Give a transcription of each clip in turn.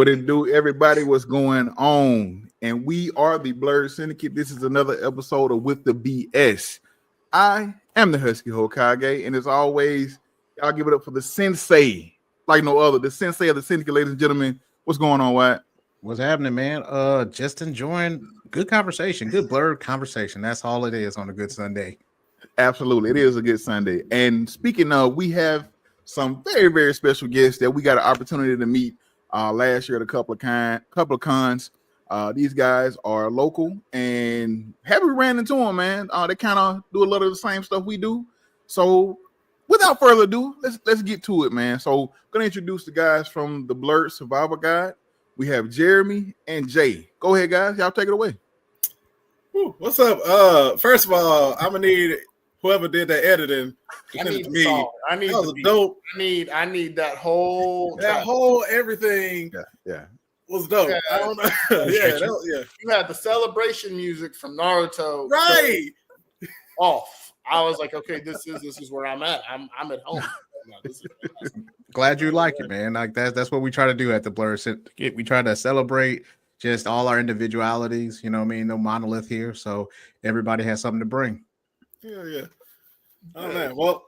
What it do, everybody? What's going on? And we are the Blerd Syndicate. This is another episode of With the BS. I am the Husky Hokage, and as always, y'all give it up for the sensei, like no other, the sensei of the syndicate, ladies and gentlemen. What's going on, Wyatt? What's happening, man? Just enjoying good conversation, good Blerd conversation. That's all it is on a good Sunday. Absolutely, it is a good Sunday. And speaking of, we have some very, very special guests that we got an opportunity to meet last year at a couple of cons. These guys are local, and have we ran into them, man? They kind of do a lot of the same stuff we do. So, without further ado, let's get to it, man. So, I'm gonna introduce the guys from the Blerd Survival Guide. We have Jeremy and Jay. Go ahead, guys. Y'all take it away. Ooh, what's up? First of all, I'm gonna need whoever did that editing. I need the song. I need that was dope. I need that whole everything. Yeah. Was dope. Yeah. I don't know. Yeah. You had the celebration music from Naruto, Right? Off. I was like, okay, this is where I'm at. I'm at home. Glad you like it, man. Like that's what we try to do at the Blerd Syndicate. We try to celebrate just all our individualities. You know what I mean? No monolith here, so everybody has something to bring. Yeah. Oh man. Well,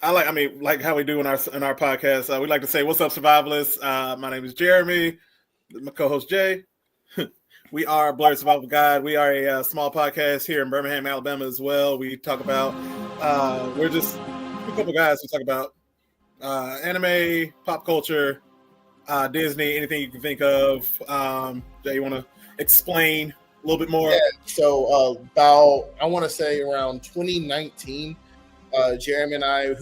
like how we do in our podcast. We like to say, "What's up, survivalists?" My name is Jeremy. My co-host Jay. We are Blerd Survival Guide. We are a small podcast here in Birmingham, Alabama, as well. We talk about we're just a couple guys who talk about anime, pop culture, Disney, anything you can think of. Jay, you want to explain a little bit more? Yeah. So about I want to say around 2019. Jeremy and I,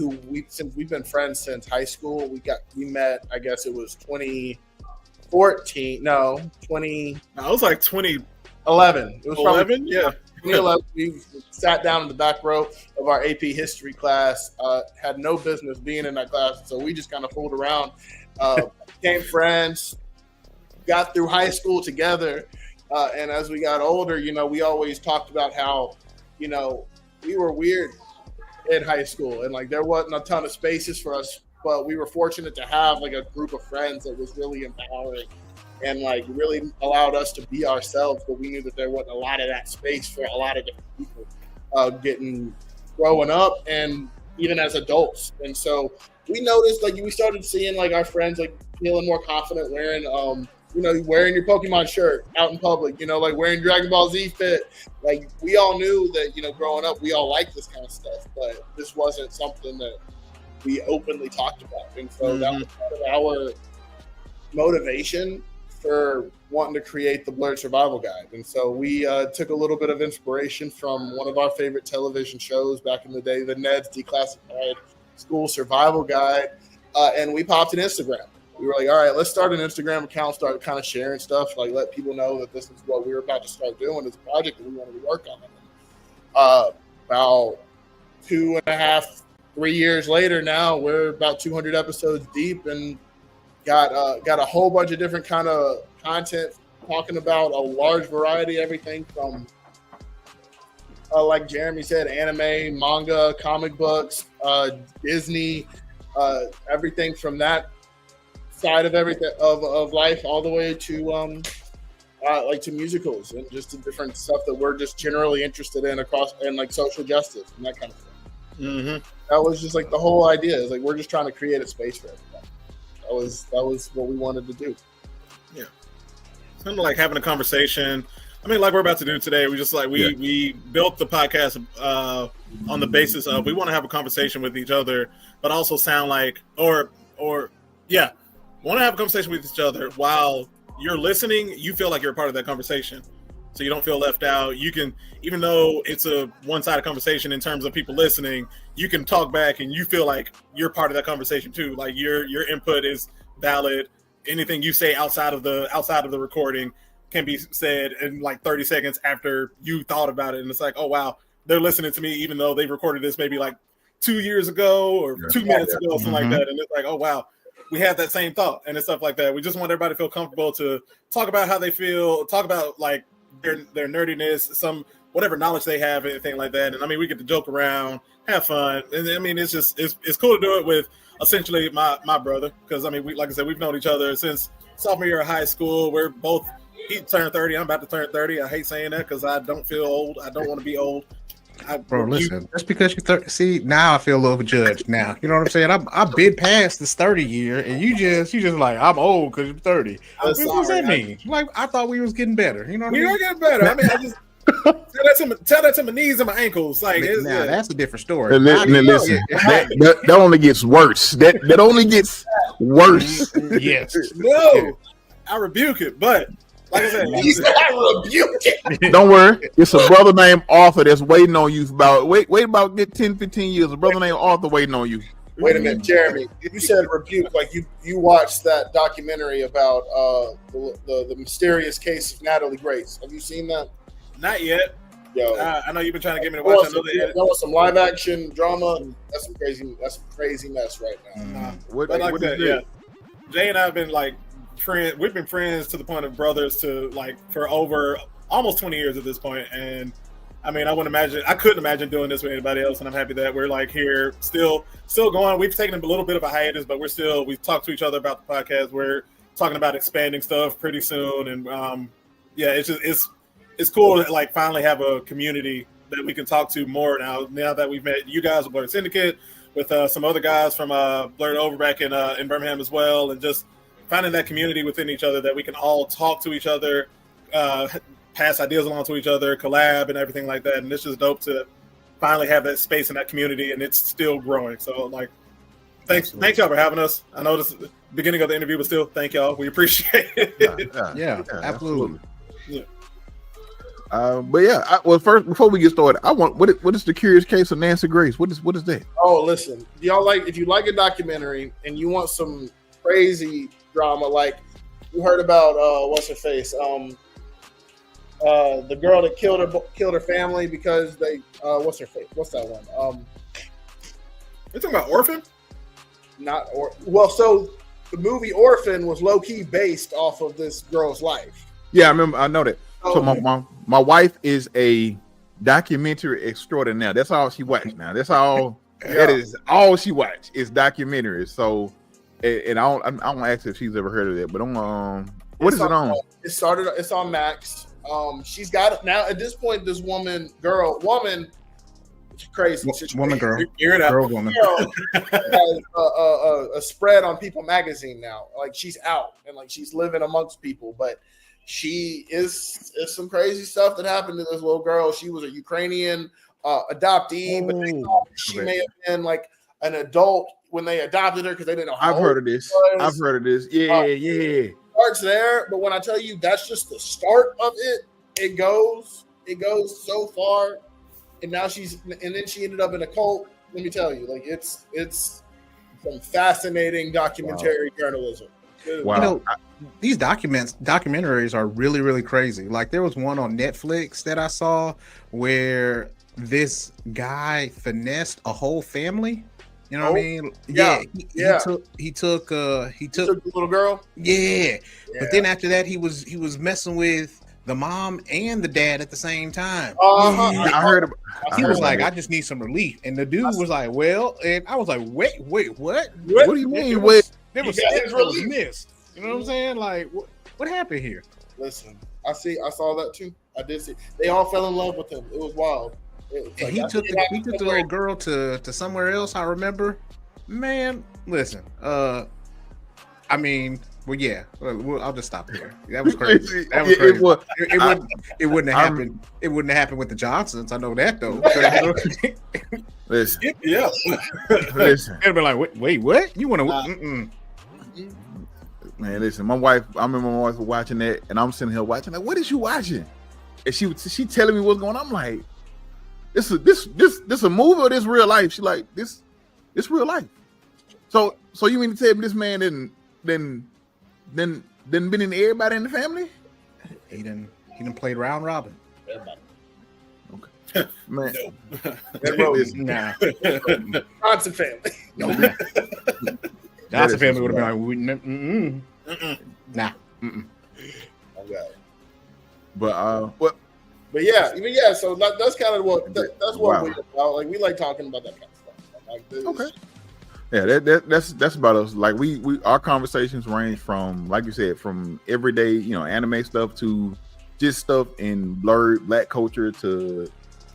since we've been friends since high school, we met. I guess it was 2014. No, 20. No, it was like 2011. It was 11. Yeah, 2011. We sat down in the back row of our AP history class. Had no business being in that class, so we just kind of fooled around. Became friends. Got through high school together, and as we got older, we always talked about how, we were weird in high school, and like there wasn't a ton of spaces for us, but we were fortunate to have like a group of friends that was really empowering and like really allowed us to be ourselves. But we knew that there wasn't a lot of that space for a lot of different people growing up and even as adults. And so we noticed, like, we started seeing like our friends like feeling more confident wearing wearing your Pokemon shirt out in public, like wearing Dragon Ball Z fit. Like, we all knew that, growing up, we all liked this kind of stuff, but this wasn't something that we openly talked about. And so that was part of our motivation for wanting to create the Blerd Survival Guide. And so we took a little bit of inspiration from one of our favorite television shows back in the day, the Ned's Declassified School Survival Guide, and we popped an Instagram. We were like, all right, let's start an Instagram account, start kind of sharing stuff, like let people know that this is what we were about to start doing, this project that we wanted to work on. About 2.5, 3 years later now, we're about 200 episodes deep and got a whole bunch of different kind of content talking about a large variety, everything from, like Jeremy said, anime, manga, comic books, Disney, everything from that side of everything of life all the way to like to musicals and just the different stuff that we're just generally interested in across, and like social justice and that kind of thing. That was just like the whole idea, is like we're just trying to create a space for everybody. That was what we wanted to do. Yeah, it's kind of like having a conversation. I mean, like we're about to do today. We just like we built the podcast on the basis of we want to have a conversation with each other, but also sound like want to have a conversation with each other while you're listening. You feel like you're a part of that conversation, so you don't feel left out. You can, even though it's a one-sided conversation in terms of people listening, you can talk back and you feel like you're part of that conversation too. Like your input is valid. Anything you say outside of the recording can be said in like 30 seconds after you thought about it, and it's like, oh wow, they're listening to me, even though they recorded this maybe like 2 years ago or 2 minutes ago, something like that, and it's like, oh wow, we have that same thought and stuff like that. We just want everybody to feel comfortable to talk about how they feel, talk about like their nerdiness, some whatever knowledge they have, anything like that. And I mean, we get to joke around, have fun, and I mean, it's cool to do it with essentially my brother, because I mean, like I said, we've known each other since sophomore year of high school. We're both, he turned 30, I'm about to turn 30. I hate saying that because I don't feel old. I don't want to be old. Bro, listen, just because you're 30, see, now I feel a little judged now. You know what I'm saying? I've been past this 30 year, and you just like, I'm old because you're 30. What does that mean? Like, I thought we was getting better. You know what I mean? We are getting better. I mean, I just tell that to my knees and my ankles. Like, now that's a different story. And listen, that only gets worse. That only gets worse. Yes. No, I rebuke it, but like I said, I rebuke it. Don't worry. It's a brother named Arthur that's waiting on you about get 10, 15 years. A brother named Arthur waiting on you. Wait a minute, Jeremy. You said rebuke like you watched that documentary about the mysterious case of Natalie Grace. Have you seen that? Not yet. Yo, I know you've been trying to get me to watch. That was some live action drama. That's some crazy mess right now. But like that, yeah. Jay and I have been like friends. We've been friends to the point of brothers to like for over almost 20 years at this point. And I mean, I couldn't imagine doing this with anybody else. And I'm happy that we're like here, still going. We've taken a little bit of a hiatus, but we talk to each other about the podcast. We're talking about expanding stuff pretty soon, and it's cool to like finally have a community that we can talk to more now that we've met you guys with Blerd Syndicate, with some other guys from Blerd over back in Birmingham as well, and just finding that community within each other that we can all talk to each other, pass ideas along to each other, collab and everything like that. And it's just dope to finally have that space in that community, and it's still growing. So like, thank y'all for having us. I know this is the beginning of the interview, but still thank y'all. We appreciate it. Yeah, absolutely. Yeah. But yeah, first before we get started, I want what is the curious case of Nancy Grace? What is that? Oh, listen, y'all if you like a documentary and you want some crazy drama, like you heard about what's her face, the girl that killed her family because they what's her face? What's that one? You're talking about Orphan? So the movie Orphan was low key based off of this girl's life. Yeah, I remember. I know that. So my wife is a documentary extraordinaire. That's all she watched now. That's all. That is all she watched is documentaries. So, and I don't ask if she's ever heard of that. But what is it on? It's on Max. She's got now at this point. This woman, it's crazy. Girl, Hear it out. girl, woman. Has a spread on People magazine now. Like she's out and like she's living amongst people, but. She is some crazy stuff that happened to this little girl. She was a Ukrainian adoptee, but they thought she may have been like an adult when they adopted her because they didn't know how I've heard of this. Yeah. Starts there, but when I tell you that's just the start of it, it goes so far, and now then she ended up in a cult. Let me tell you, like it's some fascinating documentary journalism. Wow. You know, these documentaries are really, really crazy. Like there was one on Netflix that I saw where this guy finessed a whole family. You know what I mean? He took the little girl. Yeah. But then after that, he was messing with the mom and the dad at the same time. I heard. He was like, I just need some relief, and the dude was like, well, and I was like, wait, what? What do you mean? There was steps that was missed. You know what I'm saying? Like, what happened here? Listen, I saw that too. I did see. They all fell in love with him. It was wild. And he took the little girl to somewhere else. I remember. Man, listen. I mean, well, yeah. I'll just stop here. That was crazy. That was crazy. It wouldn't have happened. It wouldn't have happened with the Johnsons. I know that though. Listen. Yeah. Listen. It'd be like, wait, what? You want to? Man, listen. I remember my wife was watching that, and I'm sitting here watching. Like, what is you watching? And she telling me what's going on. I'm like, this a movie or this real life? She like this real life. So you mean to tell me this man didn't been in everybody in the family? He didn't played round robin. Everybody. Okay, man. Nah. Johnson family. Johnson family would have been like, nah. Okay. But But yeah. So that's kind of what that's what Wow. we're about. Like we like talking about that kind of stuff. Like this. Okay. Yeah, that's about us. Like we our conversations range from, like you said, from everyday, anime stuff to just stuff in blurred black culture to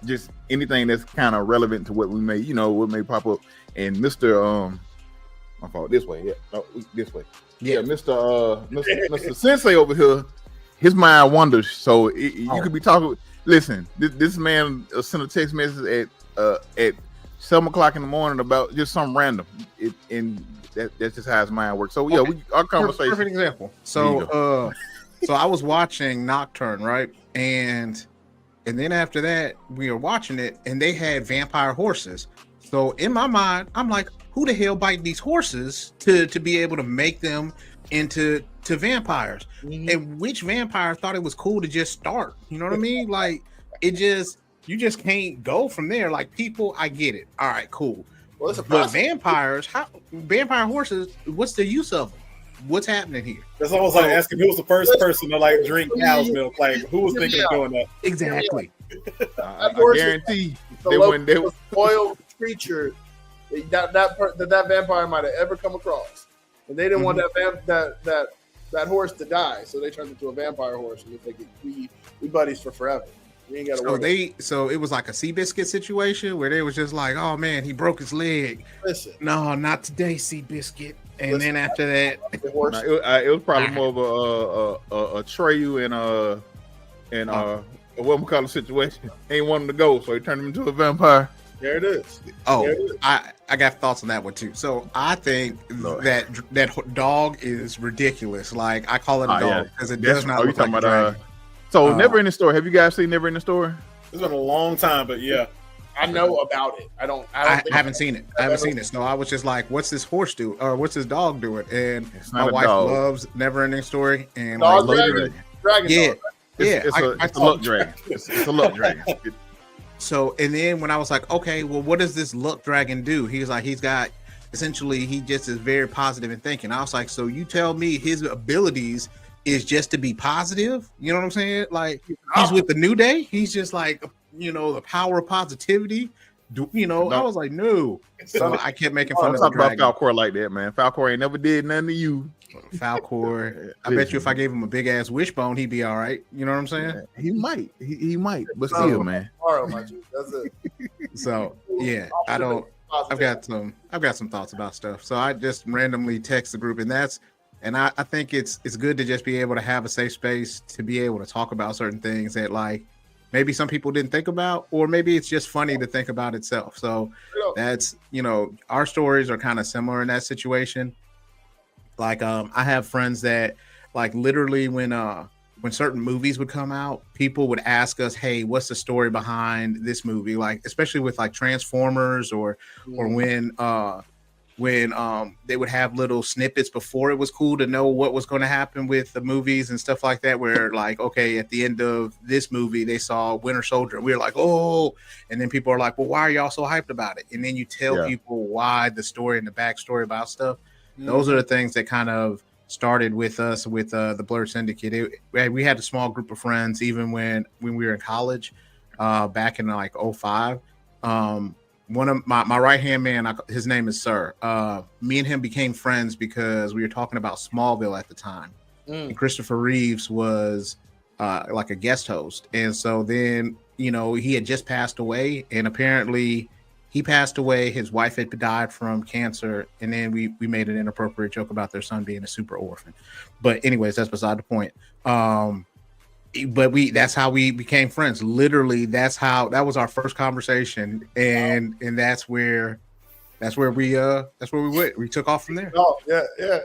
just anything that's kind of relevant to what we may, what may pop up. And Mr. My fault. This way, yeah. No, this way. Yeah, Mr. Sensei over here, his mind wanders. So you could be talking. Listen, this man sent a text message at 7:00 in the morning about just something random. And that's just how his mind works. So yeah, our conversation. Perfect example. So so I was watching Nocturne, right? And then after that, we were watching it, and they had vampire horses. So in my mind, I'm like, who the hell bite these horses to be able to make them into vampires? Mm-hmm. And which vampire thought it was cool to just start? You know what I mean? Like you just can't go from there. Like people, I get it. All right, cool. Well, it's a But process. vampire horses, what's the use of them? What's happening here? That's almost like asking who was the first person to like drink cow's milk. Like who was thinking of doing that? Exactly. I guarantee The they wouldn't. most spoiled creature that vampire might have ever come across, and they didn't want that horse to die, so they turned into a vampire horse, and they think we buddies for forever. We ain't got to worry. So it was like a Seabiscuit situation where they was just like, oh man, he broke his leg. Listen, No, not today, Seabiscuit. And then after that, the horse. It was probably more of a Treyu and what we call the situation. Ain't want him to go, so he turned him into a vampire. There it is. oh, There it is. I got thoughts on that one too. So I think Lord. that dog is ridiculous. Like I call it a dog because it does not you look talking like a about dragon. So Never in the Store. Have you guys seen Never in the Store? It's been a long time, but yeah. I know about it. I haven't seen it. I haven't seen it. So I was just like, what's this horse do? Or what's this dog doing? And It's my not a wife dog. loves Never Ending Story. And Dog like, dragon. Dragon yeah, dog. yeah. It's a luck dragon. It's a luck dragon. So, and then when I was like, okay, well, what does this luck dragon do? He's like, he's got essentially, he just is very positive in thinking. I was like, so you tell me his abilities is just to be positive? You know what I'm saying? Like, he's with the New Day. He's just like, the power of positivity. No. I was like, no. So I kept making fun Don't of the talk about dragon. Falcor like that, man. Falcor ain't never did nothing to you. Falcor. I bet you if I gave him a big ass wishbone, he'd be all right. You know what I'm saying? He might. He might. But still, man. Tomorrow, my G. That's it. So yeah, I've got some thoughts about stuff. So I just randomly text the group, and I think it's good to just be able to have a safe space to be able to talk about certain things that like maybe some people didn't think about, or maybe it's just funny to think about itself. So that's, our stories are kind of similar in that situation. Like, I have friends that like literally when certain movies would come out, people would ask us, hey, what's the story behind this movie? Like, especially with like Transformers or when they would have little snippets before it was cool to know what was going to happen with the movies and stuff like that, where like, okay, at the end of this movie, they saw Winter Soldier. And we were like, oh, and then people are like, well, why are y'all so hyped about it? And then you tell people why the story and the backstory about stuff. Those are the things that kind of started with us with the Blerd Syndicate. We had a small group of friends even when we were in college back in like 2005. One of my right hand man, his name is Sir. Me and him became friends because we were talking about Smallville at the time. And Christopher Reeves was like a guest host, and so then he had just passed away, and apparently he passed away. His wife had died from cancer, and then we made an inappropriate joke about their son being a super orphan. But anyways, that's beside the point. But that's how we became friends. Literally, that was our first conversation, and that's where we went. We took off from there. Oh yeah.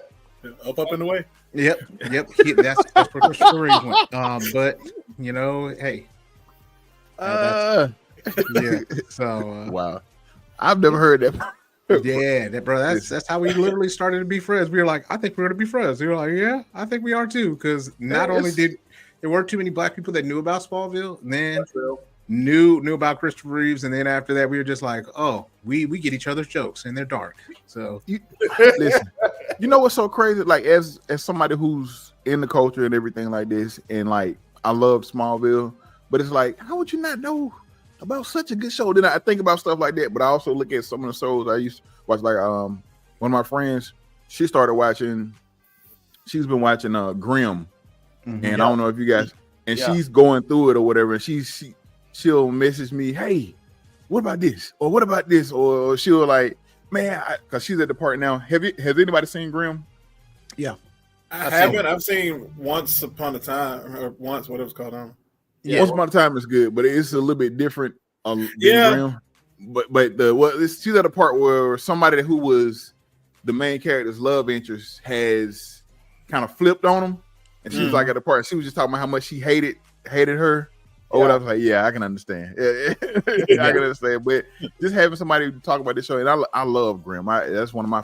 Up and away. Yep. That's where Christopher Reeves went. But hey. Yeah. So Wow. I've never heard that. yeah, that's how we literally started to be friends. We were like, I think we're gonna be friends. We were like, yeah, I think we are too. Because not only did there weren't too many black people that knew about Smallville, and then knew about Christopher Reeves, and then after that, we were just like, oh, we get each other's jokes, and they're dark. So Listen, you know what's so crazy? Like as somebody who's in the culture and everything like this, and like I love Smallville, But it's like, how would you not know about such a good show? Then I think about stuff like that, but I also look at some of the shows I used to watch. Like one of my friends, she's been watching Grimm, and I don't know if you guys, and she's going through it or whatever, and she'll message me, hey, what about this? Or what about this? Or she'll like, man, because she's at the part now. Has anybody seen Grimm? Yeah. I haven't. I've seen Once Upon a Time, or Once, whatever it's called. Once Upon a Time is good, but it's a little bit different. Than Grimm. But she's at a part where somebody who was the main character's love interest has kind of flipped on him, and she was like at a part. She was just talking about how much she hated her. Or what I was like, yeah, I can understand. I can understand. But just having somebody talk about this show, and I love Grimm. That's one of my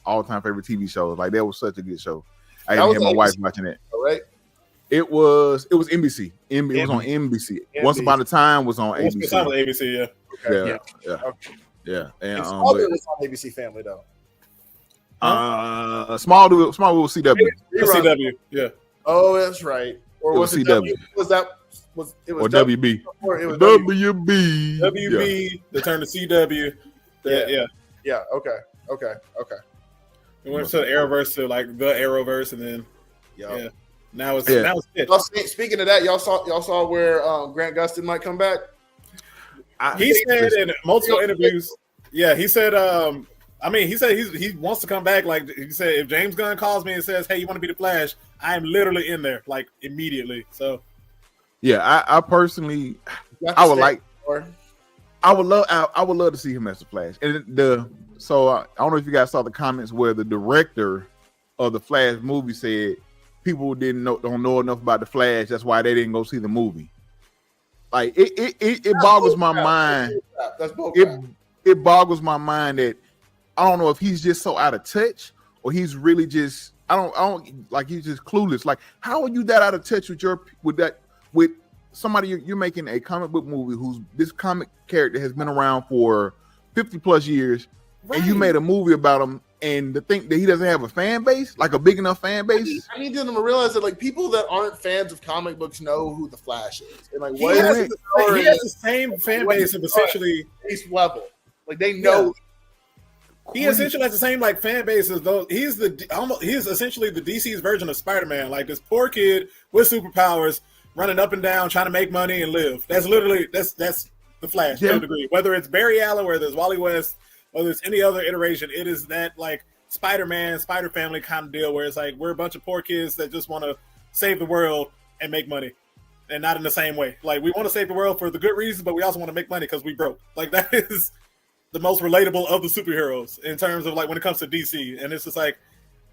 all-time favorite TV shows. Like, that was such a good show. I even had my wife watching it. Right? It was NBC. It was on NBC. Once Upon a Time was on ABC. Once Upon a Time was ABC, yeah. Okay. Yeah. And Smallville was on ABC Family though. Smallville was CW. CW, yeah. Oh, that's right. Or was it CW? It was WB. Or it was WB. WB. They turned to CW. Yeah. Okay. We went to the Arrowverse to like the Arrowverse, and then now it's it. Speaking of that, y'all saw where Grant Gustin might come back. He said in multiple interviews. Yeah, he said. He said he wants to come back. Like he said, if James Gunn calls me and says, "Hey, you want to be the Flash?" I am literally in there, like immediately. So. Yeah, I personally, I would love to see him as the Flash. And so I don't know if you guys saw the comments where the director of the Flash movie said people don't know enough about the Flash. That's why they didn't go see the movie. Like it boggles my mind. That's it boggles my mind that I don't know if he's just so out of touch or he's really just I don't like he's just clueless. Like, how are you that out of touch with somebody you're making a comic book movie who's this comic character has been around for 50 plus years, and you made a movie about him, and to think that he doesn't have a fan base, like a big enough fan base. I need them to realize that like people that aren't fans of comic books know who the Flash is, and like he has the same fan base of essentially base level. Like they know. He essentially has the same like fan base as though he's essentially the DC's version of Spider-Man, like this poor kid with superpowers running up and down trying to make money and live. That's literally that's the Flash to a degree. Whether it's Barry Allen, whether it's Wally West, whether it's any other iteration, it is that like Spider-Man, Spider Family kind of deal where it's like we're a bunch of poor kids that just want to save the world and make money, and not in the same way. Like we want to save the world for the good reasons, but we also want to make money because we broke. Like that is the most relatable of the superheroes in terms of like when it comes to DC. And it's just like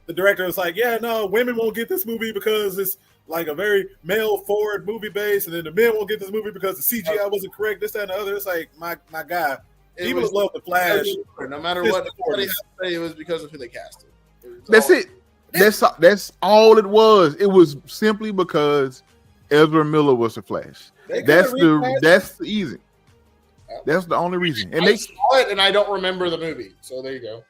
the director was like, yeah, no, women won't get this movie because it's like a very male forward movie base, and then the men won't get this movie because the CGI wasn't correct, this, that, and the other. It's like my guy. People love the Flash. No matter what somebody has to say, it was because of who they casted. That's it. That's all it was. It was simply because Ezra Miller was the Flash. That's easy. That's the only reason. And I saw it, and I don't remember the movie. So there you go.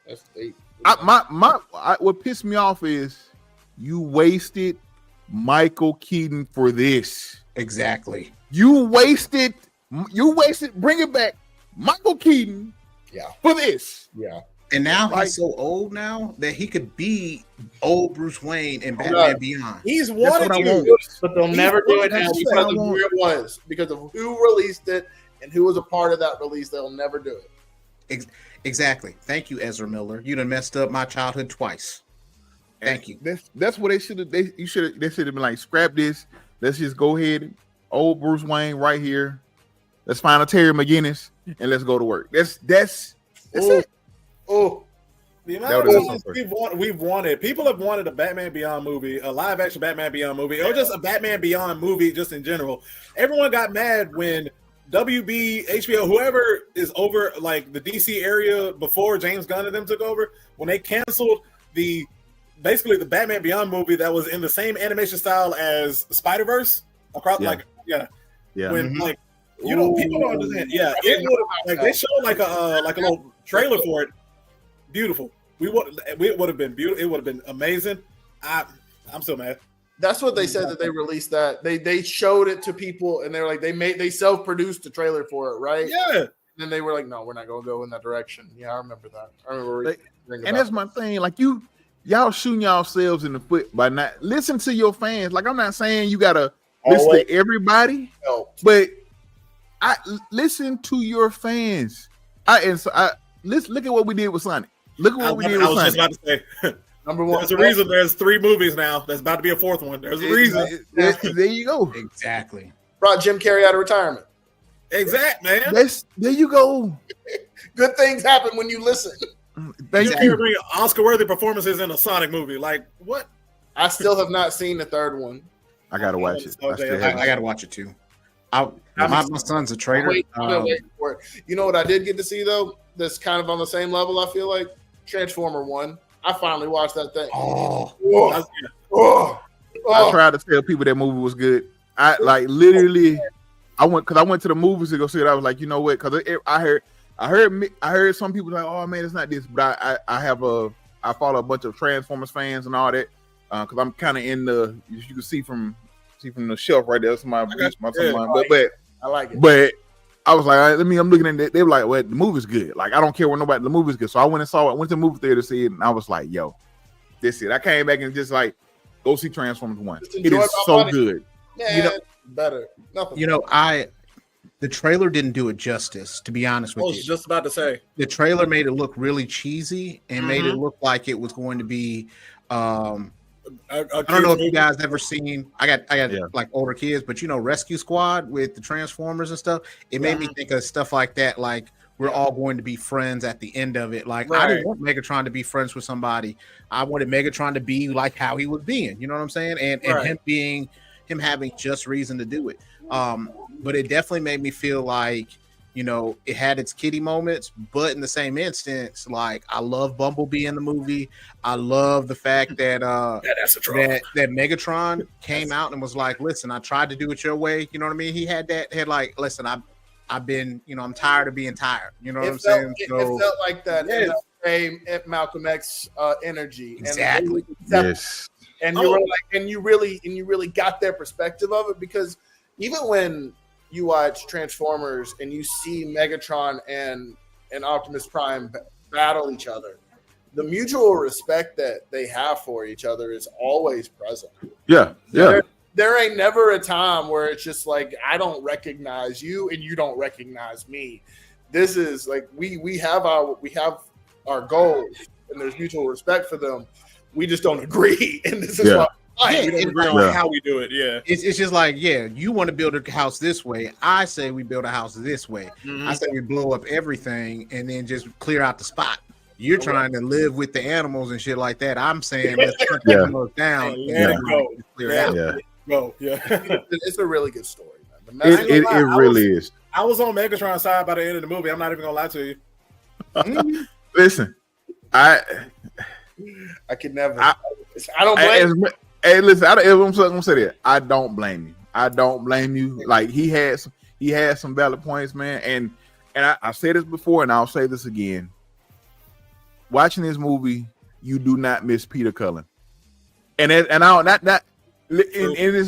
What pissed me off is you wasted Michael Keaton for this. Exactly. You wasted. Bring it back, Michael Keaton. Yeah. For this. Yeah. And now he's so old now that he could be old Bruce Wayne in Batman Beyond. He's wanted to, but they'll never do it now because of who it was, because of who released it and who was a part of that release. They'll never do it. Exactly. Thank you, Ezra Miller. You done messed up my childhood twice. Thank you. That's what they should have. They should have been like, scrap this. Let's just go ahead. Old Bruce Wayne right here. Let's find a Terry McGinnis and let's go to work. That's it. Oh, the amount of times we've wanted. People have wanted a Batman Beyond movie, a live action Batman Beyond movie, or just a Batman Beyond movie, just in general. Everyone got mad when WB, HBO, whoever is over like the DC area before James Gunn and them took over, when they canceled basically the Batman Beyond movie that was in the same animation style as Spider-Verse across when like people don't understand. Yeah, it would like they showed like a little trailer for it. Beautiful. It would have been beautiful. It would have been amazing. I'm so mad. That's what they said that they released that. They showed it to people and they were like they self-produced the trailer for it, right? Yeah. And then they were like, no, we're not gonna go in that direction. Yeah, I remember that. I remember and that's my thing. Like y'all shooting yourselves in the foot by not listen to your fans. Like I'm not saying you gotta listen to everybody, but I listen to your fans. Let's look at what we did with Sonic. Look at what we did with Sonic. I was just about to say. Number one. There's a reason there's 3 movies now. There's about to be a 4th one. There's a reason. There you go. Exactly. Brought Jim Carrey out of retirement. Exact, man. There you go. Good things happen when you listen. Thank you. Bring Oscar-worthy performances in a Sonic movie. Like what? I still have not seen the 3rd one. I gotta watch it. I gotta watch it too. My son's a trader. Wait for it. You know what I did get to see though? That's kind of on the same level. I feel like Transformer 1. I finally watched that thing. I tried to tell people that movie was good. I like literally. I went to the movies to go see it. I was like, you know what? Because I heard some people like, oh man, it's not this. But I follow a bunch of Transformers fans and all that because I'm kind of in the. You can see from the shelf right there. But I like it. But I was like, all right, I'm looking at it. They were like, well, the movie's good. Like, I don't care what nobody, the movie's good. So I went and saw it. I went to the movie theater to see it, and I was like, yo, this it. I came back and just like, go see Transformers 1. It is so good. Man, better. Nothing. The trailer didn't do it justice, to be honest with you. I was just about to say. The trailer made it look really cheesy and made it look like it was going to be I don't know if you guys ever seen. I got like older kids, but Rescue Squad with the Transformers and stuff. It made me think of stuff like that. Like we're all going to be friends at the end of it. Like I didn't want Megatron to be friends with somebody. I wanted Megatron to be like how he was being. You know what I'm saying? And him having just reason to do it. But it definitely made me feel like it had its kiddie moments, but in the same instance, like I love Bumblebee in the movie. I love the fact that that Megatron came out and was like, "Listen, I tried to do it your way." You know what I mean? He had like, "Listen, I've been, I'm tired of being tired." You know what I'm saying? It felt like that. In the same Malcolm X energy. Exactly. Yes. And you were like, and you really got their perspective of it, because even when you watch Transformers and you see Megatron and Optimus Prime battle each other, the mutual respect that they have for each other is always present. Yeah. There ain't never a time where it's just like, I don't recognize you and you don't recognize me. This is like we have our goals and there's mutual respect for them. We just don't agree, and this is why. We don't agree on how we do it. Yeah, it's just like, you want to build a house this way. I say we build a house this way. I say we blow up everything and then just clear out the spot. You're trying to live with the animals and shit like that. I'm saying let's put the animals down. Let it go. Clear it out. Go. Yeah. It's a really good story, man. It really is. I was on Megatron's side by the end of the movie. I'm not even gonna lie to you. Listen, I could never. I don't blame. Hey, listen, I'm gonna say that. I don't blame you. I don't blame you. Like he had some valid points, man. And I said this before, and I'll say this again. Watching this movie, you do not miss Peter Cullen, and it's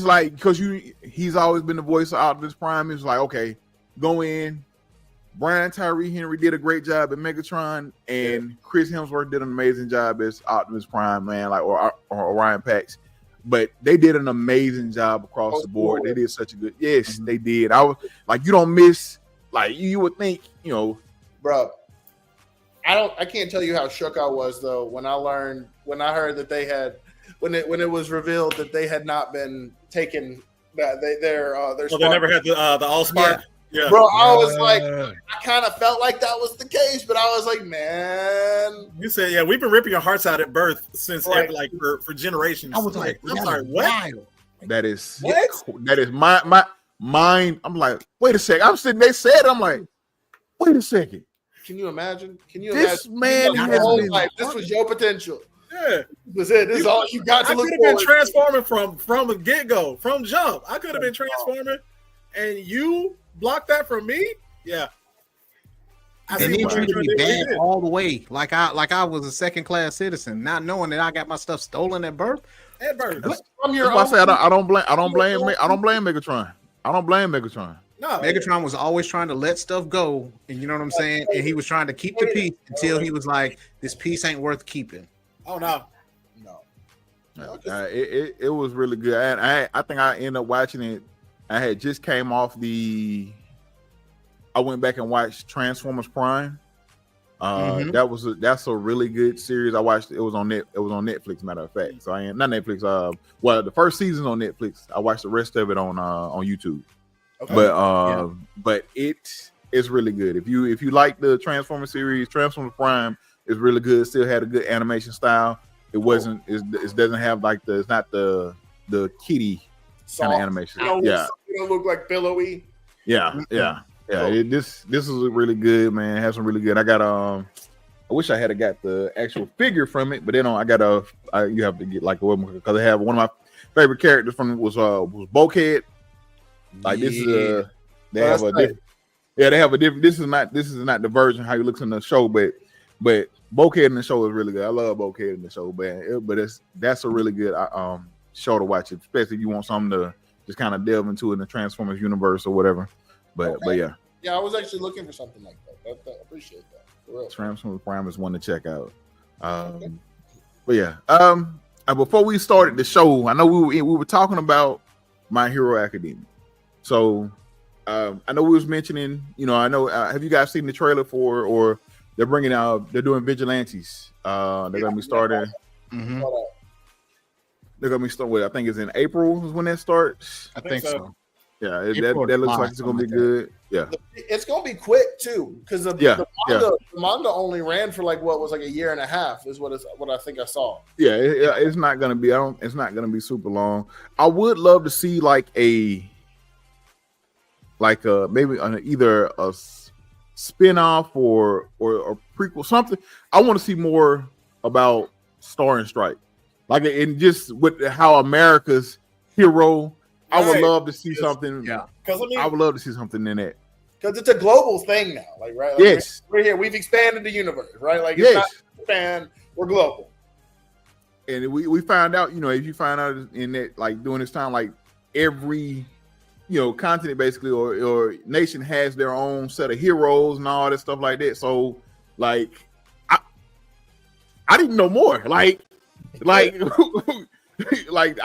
like, because he's always been the voice of Optimus Prime. It's like, okay, go in. Brian Tyree Henry did a great job at Megatron, and Chris Hemsworth did an amazing job as Optimus Prime, man, like or Orion Pax. But they did an amazing job across the board. They did such a good, they did. I was like, you don't miss, like you would think, bro. I can't tell you how shook I was though when I heard that they had, when it was revealed that they had not been taken, that they never had the Allspark. Yeah. Bro, I was like, I kind of felt like that was the case, but I was like, man. You said, we've been ripping your hearts out at birth since for generations. I was like, I'm sorry, what? That is my mind. I'm like, wait a second. I'm sitting, they said, I'm like, wait a second. Can you imagine? This man has been, this was your potential. Yeah. This was it. This is all you got to look for. I could have been transforming from the get-go, from jump. I could have been transforming, and you blocked that from me? Yeah. I And see then what treated Megatron me did. What he bad did. all the way, like I was a second class citizen, not knowing that I got my stuff stolen at birth. Ed Bird. From your That's why I own say I don't blame Megatron. I don't blame Megatron. No, Megatron was always trying to let stuff go, and you know what I'm saying. And he was trying to keep the peace until he was like, "This peace ain't worth keeping." oh no. No. It was really good. And I think I ended up watching it. I had just came off I went back and watched Transformers Prime. That's a really good series. I watched it was on Netflix, matter of fact. So I am not Netflix. Well, the first season on Netflix. I watched the rest of it on YouTube. Okay. But it's really good. If you like the Transformers series, Transformers Prime is really good. Still had a good animation style. It wasn't. It doesn't have like it's not the kitty kind of animation. You don't look like billowy. Yeah. This is really good, man. Have some really good. I got I wish I had got the actual figure from it, but then I got you have to get like a because I have one of my favorite characters from it was Bulkhead. Like this is they have a different. Yeah, they have a different. This is not the version how he looks in the show, but Bulkhead in the show is really good. I love Bulkhead in the show, but that's a really good show to watch, especially if you want something to just kind of delve into in the Transformers universe or whatever. But yeah. Yeah, I was actually looking for something like that. I appreciate that. For real. Transformers Prime is one to check out. But yeah. Before we started the show, I know we were talking about My Hero Academia. So I know we was mentioning, I know have you guys seen the trailer for or they're doing Vigilantes. They're gonna be starting. Mm-hmm. They're gonna be starting with I think it's in April is when that starts. I think so. Yeah, that looks like it's gonna be good. Yeah, it's gonna be quick too, because the manga only ran for like a year and a half is what I think I saw. Yeah, it's not gonna be. It's not gonna be super long. I would love to see maybe either a spin-off or a prequel, something. I want to see more about Star and Strike, and just with how America's hero. I would love to see something. Yeah, because I would love to see something in that. Because it's a global thing now, right? Yes, we're here. We've expanded the universe, right? It's not Japan. We're global. And we found out, if you find out in that, during this time, every, continent basically or nation has their own set of heroes and all that stuff like that. So, I didn't know more. I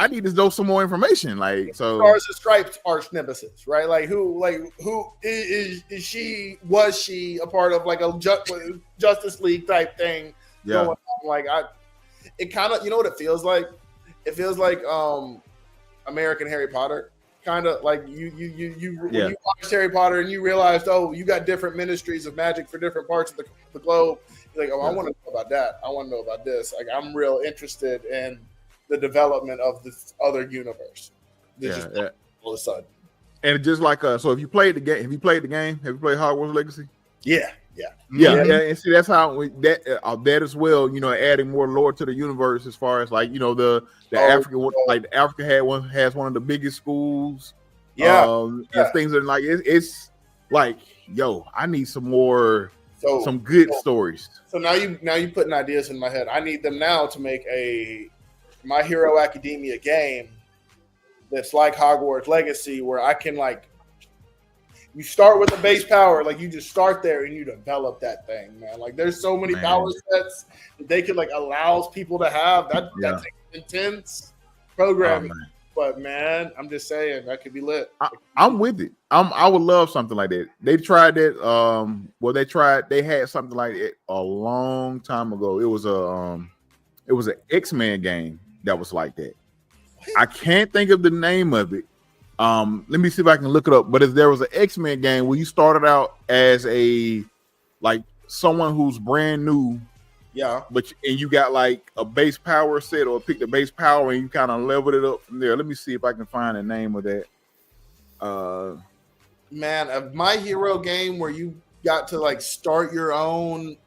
need to know some more information. Stars and Stripes arch nemesis, right? Who is she? Was she a part of a Justice League type thing? Yeah. Going on? It kind of, what it feels like? It feels like American Harry Potter. Kind of when you watched Harry Potter and you realized, you got different ministries of magic for different parts of the globe. You're like, I want to know about that. I want to know about this. I'm real interested in the development of this other universe. All of a sudden. And just so if you played the game, have you played Hogwarts Legacy? Yeah. And see that's how that as well. Adding more lore to the universe as far as the African the has one of the biggest schools. And things are it's I need some more. Some good stories. So now you putting ideas in my head. I need them now to make a My Hero Academia game that's like Hogwarts Legacy, where I can you start with the base power, you just start there and you develop that thing, man. There's so many power sets that they could allows people to have. That's intense programming. But man, I'm just saying that could be lit. I'm with it. I would love something like that. They tried that. They had something like it a long time ago. It was an X-Men game that was like that. I can't think of the name of it. Let me see if I can look it up. But if there was an X-Men game where you started out as someone who's brand new. Yeah. And you got a base power set or pick the base power and you kind of leveled it up from there. Let me see if I can find the name of that. Man, a My Hero game where you got to start your own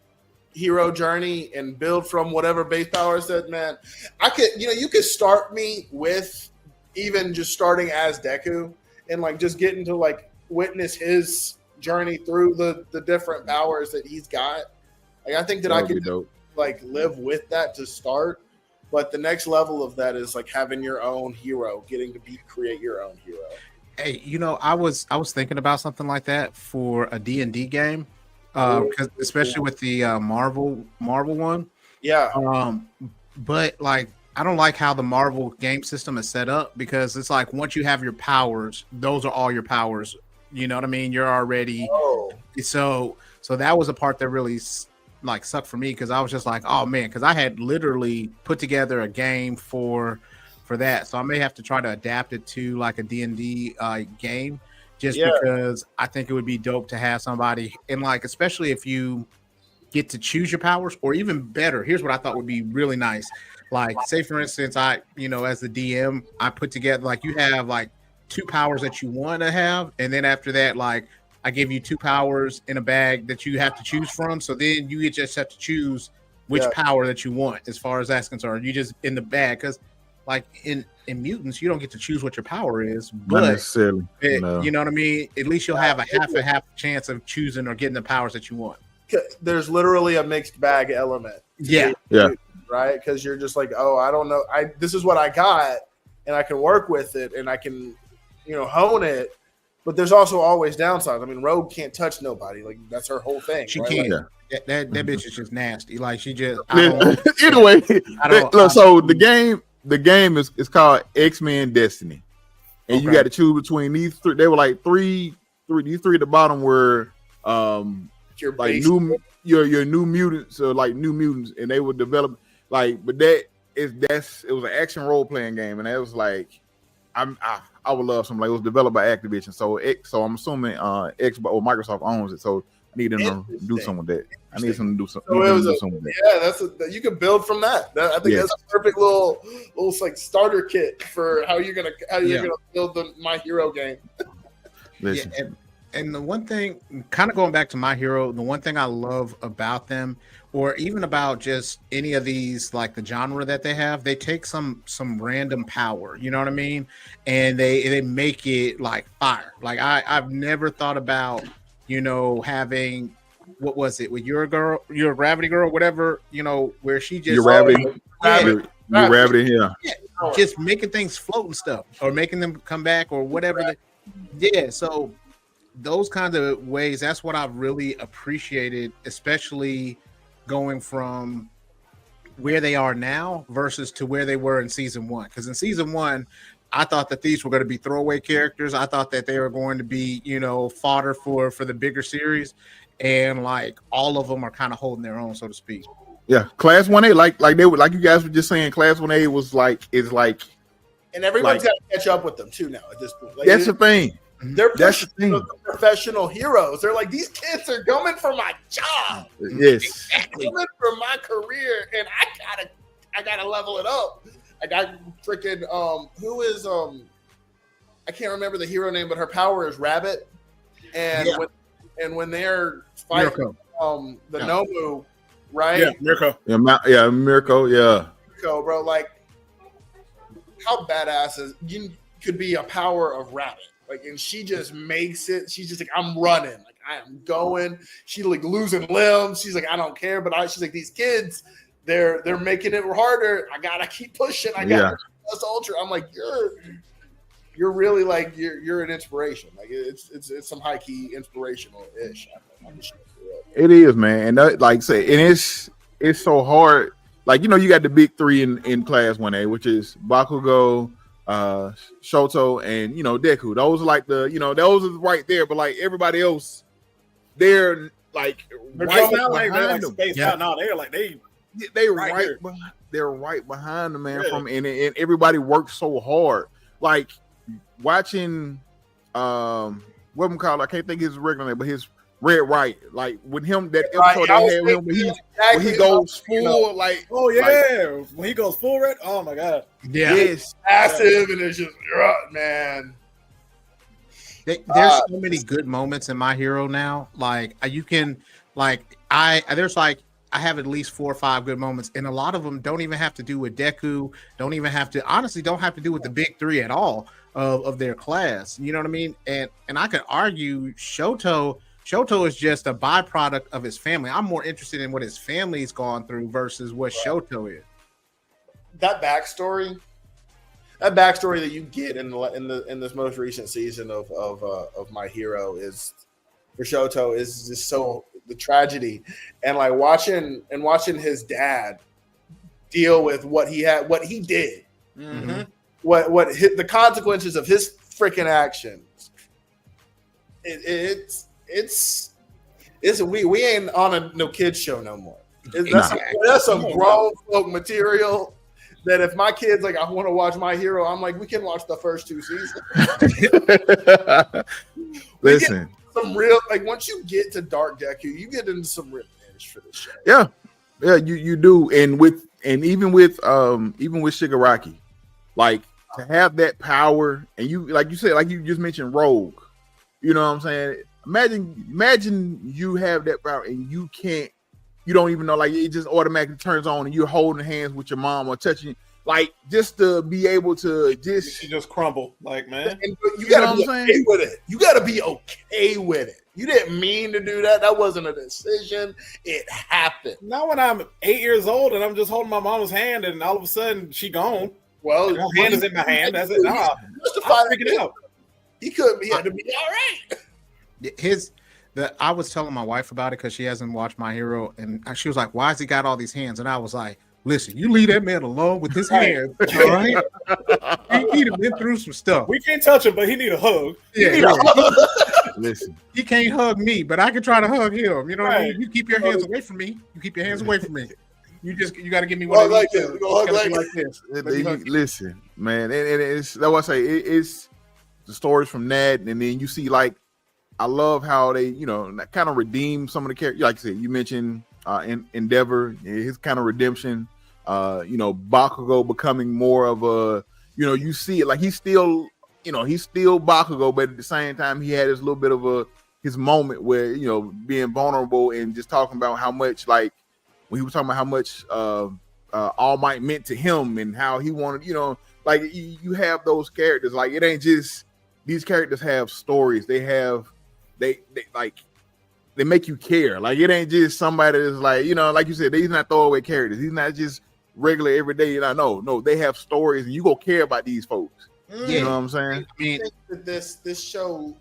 hero journey and build from whatever base power set, man. I could, you could start me with even just starting as Deku and just getting to witness his journey through the different powers that he's got. Like I think that I could like live with that to start, but the next level of that is like having your own hero, getting to create your own hero. Hey, I was thinking about something like that for a D&D game, because especially with the Marvel one. Yeah. But like I don't like how the Marvel game system is set up, because it's like once you have your powers, those are all your powers. You know what I mean? You're already so that was a part that really like sucked for me, because I was just like, oh man, because I had literally put together a game for that, so I may have to try to adapt it to like a D&D game, just because I think it would be dope to have somebody, and like especially if you get to choose your powers, or even better, here's what I thought would be really nice. Like say for instance, I as the DM, I put together like you have like 2 powers that you want to have, and then after that, like I give you 2 powers in a bag that you have to choose from. So then you just have to choose which power that you want as far as that's concerned. You just in the bag, because like in mutants, you don't get to choose what your power is, but not necessarily. No. You know what I mean? At least you'll have a half chance of choosing or getting the powers that you want. There's literally a mixed bag element. Yeah. Right? Because you're just like, oh, I don't know. This is what I got, and I can work with it, and I can, hone it. But there's also always downsides. I mean, Rogue can't touch nobody. Like that's her whole thing. She right? can't. Like, that bitch is just nasty. Like she just. Anyway, so the game is called X-Men Destiny, and you got to choose between these 3. They were like these 3 at the bottom were your like your new mutants, or like new mutants, and they would develop like. But it was an action role playing game, and that was like I would love something like it was developed by Activision. So I'm assuming Xbox or Microsoft owns it. So I need them to do something with that. I need them to do something. With that. Yeah, you can build from that. I think that's a perfect little like starter kit for how you're gonna build the My Hero game. Listen. Yeah, and the one thing, kind of going back to My Hero, the one thing I love about them, or even about just any of these, like the genre that they have, they take some random power, you know what I mean? And they make it like fire. Like I've never thought about, having, what was it, with your Gravity Girl, whatever, where she just... Your Gravity, yeah. Just making things float and stuff, or making them come back, or whatever. So those kinds of ways, that's what I've really appreciated, especially going from where they are now versus to where they were in season 1. Because in season 1, I thought that these were going to be throwaway characters. I thought that they were going to be, fodder for the bigger series, and like all of them are kind of holding their own, so to speak. Yeah, Class 1A, like they were, like you guys were just saying, Class 1A was like, and everybody's got to catch up with them too now at this point. Like, that's the thing. They're professional heroes. They're like, these kids are coming for my job. Yes, exactly. Coming for my career, and I gotta level it up. I got freaking who is I can't remember the hero name, but her power is Rabbit, and when they're fighting the Nomu, right? Yeah, Mirko. Mirko, Mirko, bro, like how badass is you could be a power of Rabbit. Like, and she just makes it. She's just like, I'm running. Like, I am going. She like losing limbs. She's like, I don't care. But she's like, these kids, they're making it harder. I gotta keep pushing. I gotta plus ultra. I'm like, you're really like you're an inspiration. Like it's some high key inspirational ish. It is, man. And that, like say, and it's so hard. Like, you got the big 3 in Class 1A, which is Bakugo, Shoto, and Deku. Those are like those are right there, but like everybody else, they're like right behind them. They're right behind them, man. Yeah. And everybody works so hard. Like watching what we call, I can't think his regular name, but his Red Right, like with him, that episode they had him when he goes full, like when he goes full red, oh my god, yes, massive, and it's just man. There's so many good moments in My Hero now. Like you can, like I have at least 4 or 5 good moments, and a lot of them don't even have to do with Deku. Don't have to do with the big 3 at all of their class. You know what I mean? And I could argue Shoto Shoto is just a byproduct of his family. I'm more interested in what his family's gone through versus what Shoto is. That backstory that you get in this most recent season of My Hero is for Shoto is just so the tragedy, and like watching his dad deal with what he did, the consequences of his freaking actions. We ain't on no kids show no more. That's some grown folk material. That if my kids like, I want to watch My Hero, I'm like, we can watch the first 2 seasons. Listen, some real like once you get to Dark Deku, you get into some real edge for this show. Yeah, you do, and even with Shigaraki, like to have that power, and you like you said, like you just mentioned, Rogue. You know what I'm saying? Imagine you have that power and you don't even know, like it just automatically turns on and you're holding hands with your mom or touching, like just to be able to she just crumble, like man. And you gotta be okay with it. You gotta be okay with it. You didn't mean to do that. That wasn't a decision. It happened. Not when I'm 8 years old and I'm just holding my mama's hand and all of a sudden she gone. Well, her hand is in my hand. That's it. Nah, I'm freaking out. He couldn't. He had to be all right. I was telling my wife about it because she hasn't watched My Hero, and she was like, "Why's he got all these hands?" And I was like, "Listen, you leave that man alone with his hands, all right? He'd have been through some stuff. We can't touch him, but he need a hug. Yeah, listen, he can't hug me, but I can try to hug him. You know what I mean? You keep your hands away from me. You keep your hands away from me. You got to give me one of like this. Like this. Listen, man, and it's that's what I say. It's the stories from that, and then you see like. I love how they, kind of redeem some of the characters. Like I said, you mentioned Endeavor, his kind of redemption. Bakugo becoming more of a, you see it like he's still Bakugo, but at the same time he had this little bit of his moment where being vulnerable and just talking about how much like when he was talking about how much All Might meant to him and how he wanted, like you have those characters. Like it ain't just these characters have stories. They have. They make you care. Like it ain't just somebody that's like, like you said, he's not throwaway characters. He's not just regular everyday. No, they have stories and you go care about these folks. You know what I'm saying? I think that this show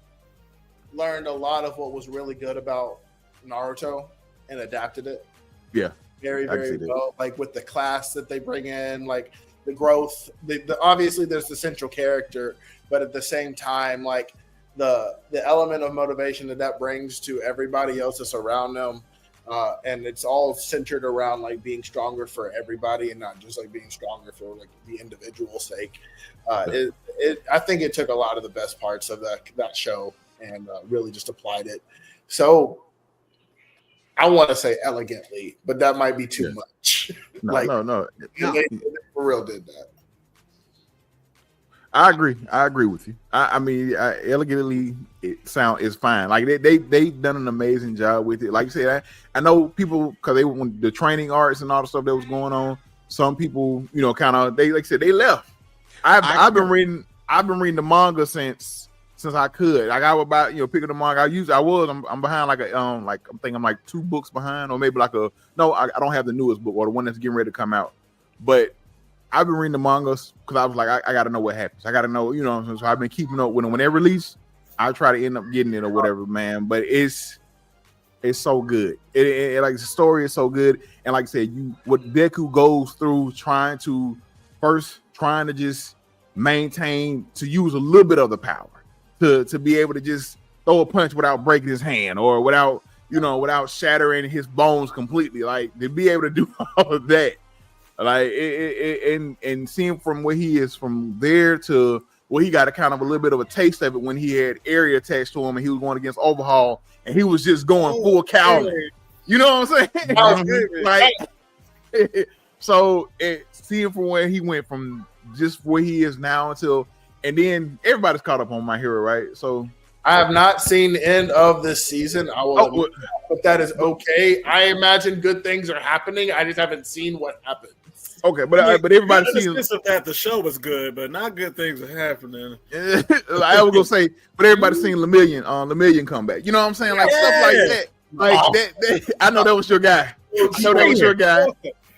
learned a lot of what was really good about Naruto and adapted it. Yeah. Very, very well. Like with the class that they bring in, like the growth, obviously there's the central character, but at the same time, like the element of motivation that brings to everybody else that's around them, and it's all centered around like being stronger for everybody and not just like being stronger for like the individual's sake. I think it took a lot of the best parts of that show and really just applied it. So I want to say elegantly, but that might be too much. No. They for real did that. I agree with you. I mean, elegantly, is fine. Like they've done an amazing job with it. Like you said, I know people because they want the training arts and all the stuff that was going on. Some people, kind of they like I said they left. I've been reading the manga since I could. Like I was about picking the manga. I'm behind like I'm like 2 books behind, or maybe like I don't have the newest book or the one that's getting ready to come out, but. I've been reading the mangas because I was like, I got to know what happens. I got to know, so I've been keeping up when they release. I try to end up getting it or whatever, man. But it's so good. It like the story is so good, and like I said, what Deku goes through trying to just maintain to use a little bit of the power to be able to just throw a punch without breaking his hand or without shattering his bones completely. Like to be able to do all of that. Like and seeing from where he is from there to where he got a kind of a little bit of a taste of it when he had Area attached to him and he was going against Overhaul and he was just going full Cowley. You know what I'm saying? Like, so seeing from where he went from just where he is now and then everybody's caught up on My Hero, right? So I have not seen the end of this season. I will, but that is okay. I imagine good things are happening. I just haven't seen what happens. Okay, but everybody in the seeing. sense of that the show was good, but not good things are happening. I was gonna say, but everybody seen Lemillion come back. You know what I'm saying? Like stuff like that. Like that. I know that was your guy. I know that was your guy.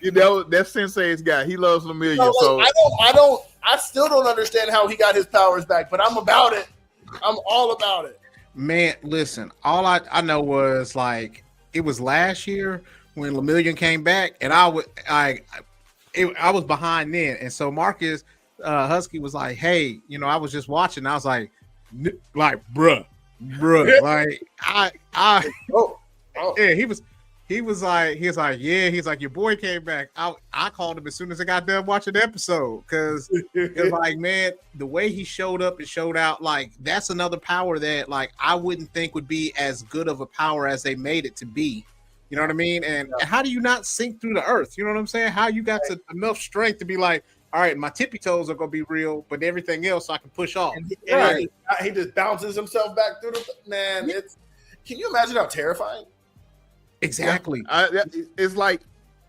You know that's Sensei's guy. He loves Lemillion. No, like, so I still don't understand how he got his powers back, but I'm about it. I'm all about it. Man, listen, all I know was like it was last year when Lemillion came back, and I was behind then, and so Marcus Husky was like, "Hey, you know, I was just watching." I was like, bruh, like yeah, he was like, yeah, he's like, your boy came back. I called him as soon as I got done watching the episode because like, man, the way he showed up and showed out, like that's another power that like I wouldn't think would be as good of a power as they made it to be. You know what I mean? And how do you not sink through the earth? You know what I'm saying? How you got enough strength to be like, all right, my tippy toes are gonna be real, but everything else I can push off. And he just bounces himself back through the man. Can you imagine how terrifying? Exactly. It's like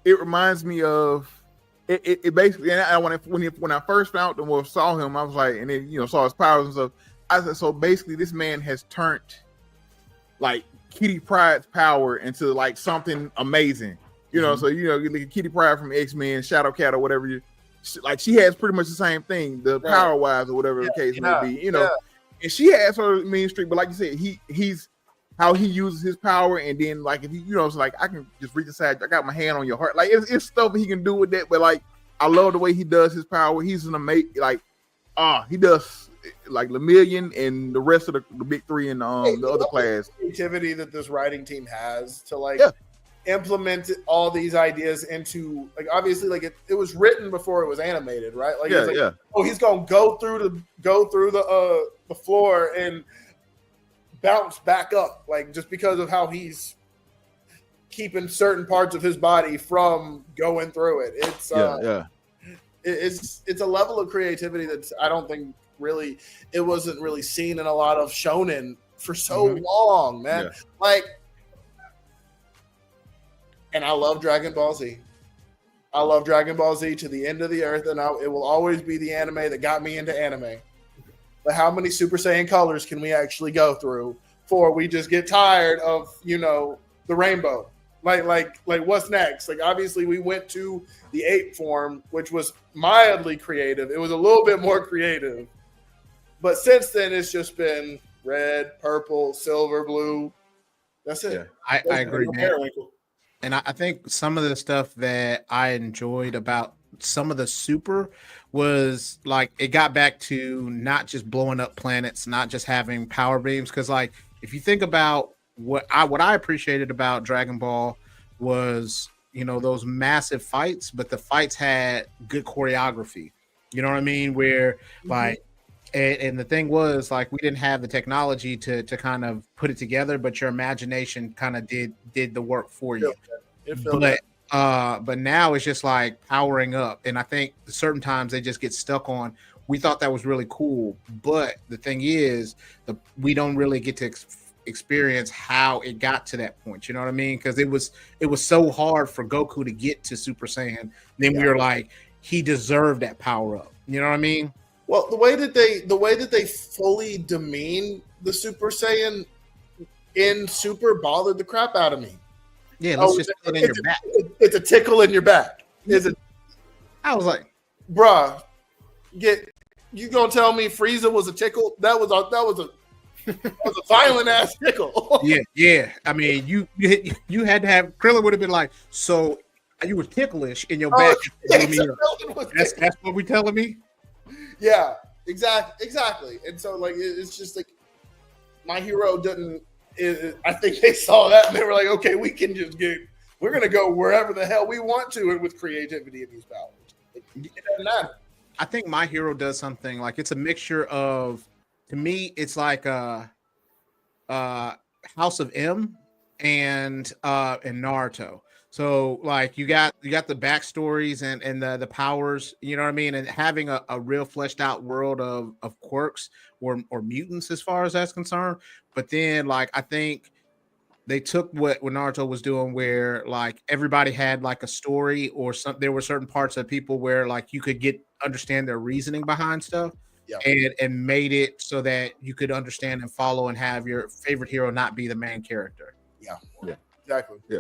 it reminds me of it basically. And when I first found him or saw him, I was like, and then saw his powers and stuff. I said, so basically, this man has turned like Kitty Pryde's power into like something amazing. So you look at Kitty Pryde from X-Men, Shadowcat or whatever. She has pretty much the same thing, the power wise or whatever the case may be. And she has her mean streak, but like you said, he's how he uses his power, and then like if he, it's like I can just reach aside, I got my hand on your heart, like it's stuff he can do with that. But like I love the way he does his power. He's an amazing he does like Lemillion and the rest of the big three in the other class. Creativity that this writing team has to implement all these ideas into like obviously like it was written before it was animated, right? Like he's gonna go through the floor and bounce back up, like just because of how he's keeping certain parts of his body from going through it. It's a level of creativity that I don't think really it wasn't really seen in a lot of shonen for so long, man. And I love Dragon Ball Z. I love Dragon Ball Z to the end of the earth, and it will always be the anime that got me into anime. But how many Super Saiyan colors can we actually go through before we just get tired of, the rainbow? Like what's next? Like obviously we went to the ape form, which was mildly creative. It was a little bit more creative. But since then it's just been red, purple, silver, blue. That's it. Yeah, I agree, man. And I think some of the stuff that I enjoyed about some of the super was like it got back to not just blowing up planets, not just having power beams. Because like if you think about what I appreciated about Dragon Ball was those massive fights, but the fights had good choreography. You know what I mean? Where like and the thing was like we didn't have the technology to kind of put it together, but your imagination kind of did the work for you. But now it's just like powering up, and I think certain times they just get stuck on. We thought that was really cool, but the thing is, we don't really get to experience how it got to that point. You know what I mean? Because it was so hard for Goku to get to Super Saiyan. Then we were like, he deserved that power up. You know what I mean? Well, the way that they fully demean the Super Saiyan in Super bothered the crap out of me. Yeah, let's just put it in your back. It's a tickle in your back. I was like, bruh, you gonna tell me Frieza was a tickle? That was a violent ass tickle. yeah. I mean, you had to have Krillin would have been like, so you were ticklish in your back. That's what we telling me. Yeah, exactly. And so like it's just like My Hero didn't. I think they saw that and they were like, okay, we're going to go wherever the hell we want to with creativity and these powers. It doesn't matter. I think My Hero does something like it's a mixture of, to me, it's like a House of M and Naruto. So like you got the backstories and the powers, you know what I mean, and having a real fleshed out world of quirks or mutants as far as that's concerned. But then like I think they took what Naruto was doing, where like everybody had like a story or something. There were certain parts of people where like you could understand their reasoning behind stuff, Yeah. and made it so that you could understand and follow and have your favorite hero not be the main character. Yeah. Yeah. Exactly. Yeah.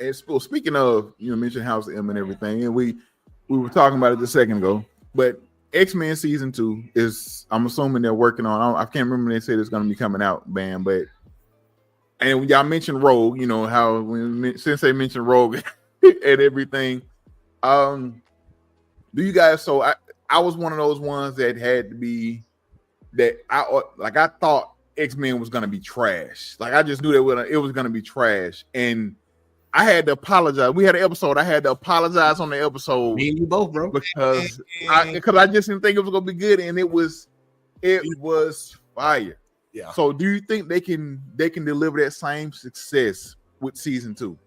And speaking of, mentioned House M and everything, and we were talking about it a second ago, but X-Men season 2 is, I'm assuming they're working on. I can't remember when they said it's going to be coming out, man. But and when y'all mentioned Rogue, how since they mentioned Rogue and everything, do you guys? So I was one of those ones that had to be that I thought X-Men was going to be trash. Like I just knew that it was going to be trash, and I had to apologize. We had an episode. I had to apologize on the episode. Me and you both, bro. Because I just didn't think it was gonna be good, and it was fire. Yeah. So do you think they can deliver that same success with season 2?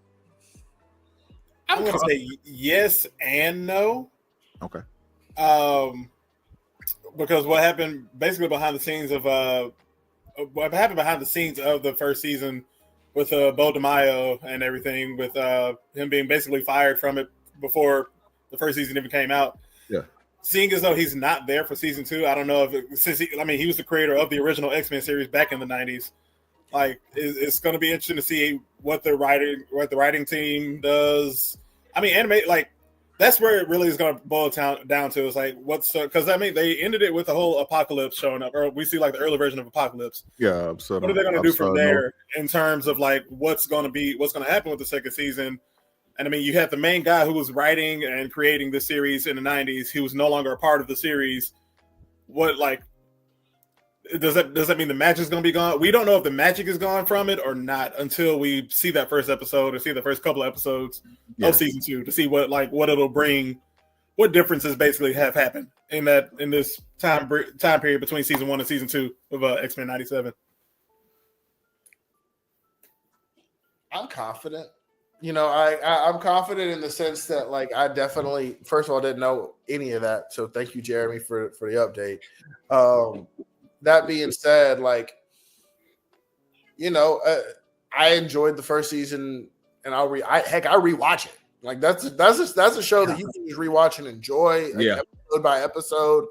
I'm gonna say yes and no. Okay. Because what happened basically behind the scenes of the first season with Bo DeMaio and everything, with him being basically fired from it before the first season even came out. Yeah. Seeing as though he's not there for season 2, I don't know if he was the creator of the original X-Men series back in the 90s. Like, it's going to be interesting to see what the writing team does. I mean, that's where it really is going to boil down to. Is like because they ended it with the whole Apocalypse showing up, or we see like the early version of Apocalypse. Yeah. What are they going to do from there in terms of like what's going to happen with the second season? And I mean, you have the main guy who was writing and creating the series in the 90s. He was no longer a part of the series. What does that mean the magic is going to be gone? We don't know if the magic is gone from it or not until we see that first episode or see the first couple of episodes of season 2 to see what it'll bring, what differences basically have happened in this time period between season 1 and season 2 of X-Men 97. I'm confident. I'm confident in the sense that like I definitely, first of all, didn't know any of that, so thank you, Jeremy, for the update. That being said, like, I enjoyed the first season, and I rewatch it. Like that's a show that you can just rewatch and enjoy, episode by episode.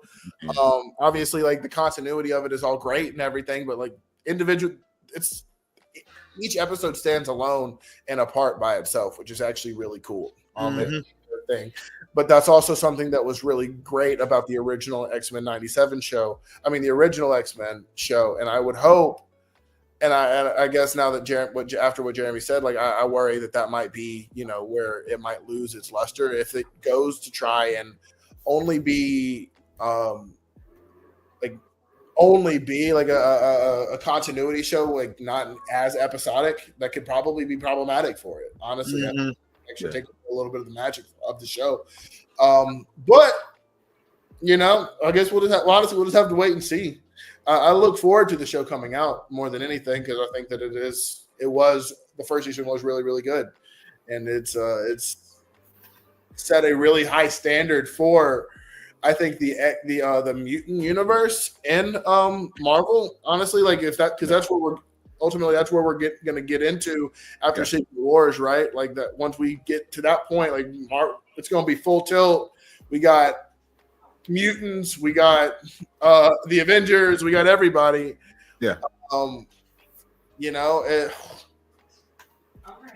Obviously, like the continuity of it is all great and everything, but like each episode stands alone and apart by itself, which is actually really cool. Thing. But that's also something that was really great about the original X-Men 97 show. I mean, the original X-Men show. And I would hope, and I guess now that after what Jeremy said, like I worry that might be, where it might lose its luster if it goes to try and only be like a continuity show, like not as episodic. That could probably be problematic for it, honestly. Actually take a little bit of the magic of the show. But I guess we'll just have to wait and see. I look forward to the show coming out more than anything, because I think that the first season was really, really good. And it's set a really high standard for, I think, the mutant universe in Marvel. Honestly, like because that's what we're going to get into after Secret Wars, right? Like that, once we get to that point, like it's going to be full tilt. We got mutants, we got the Avengers, we got everybody. Yeah.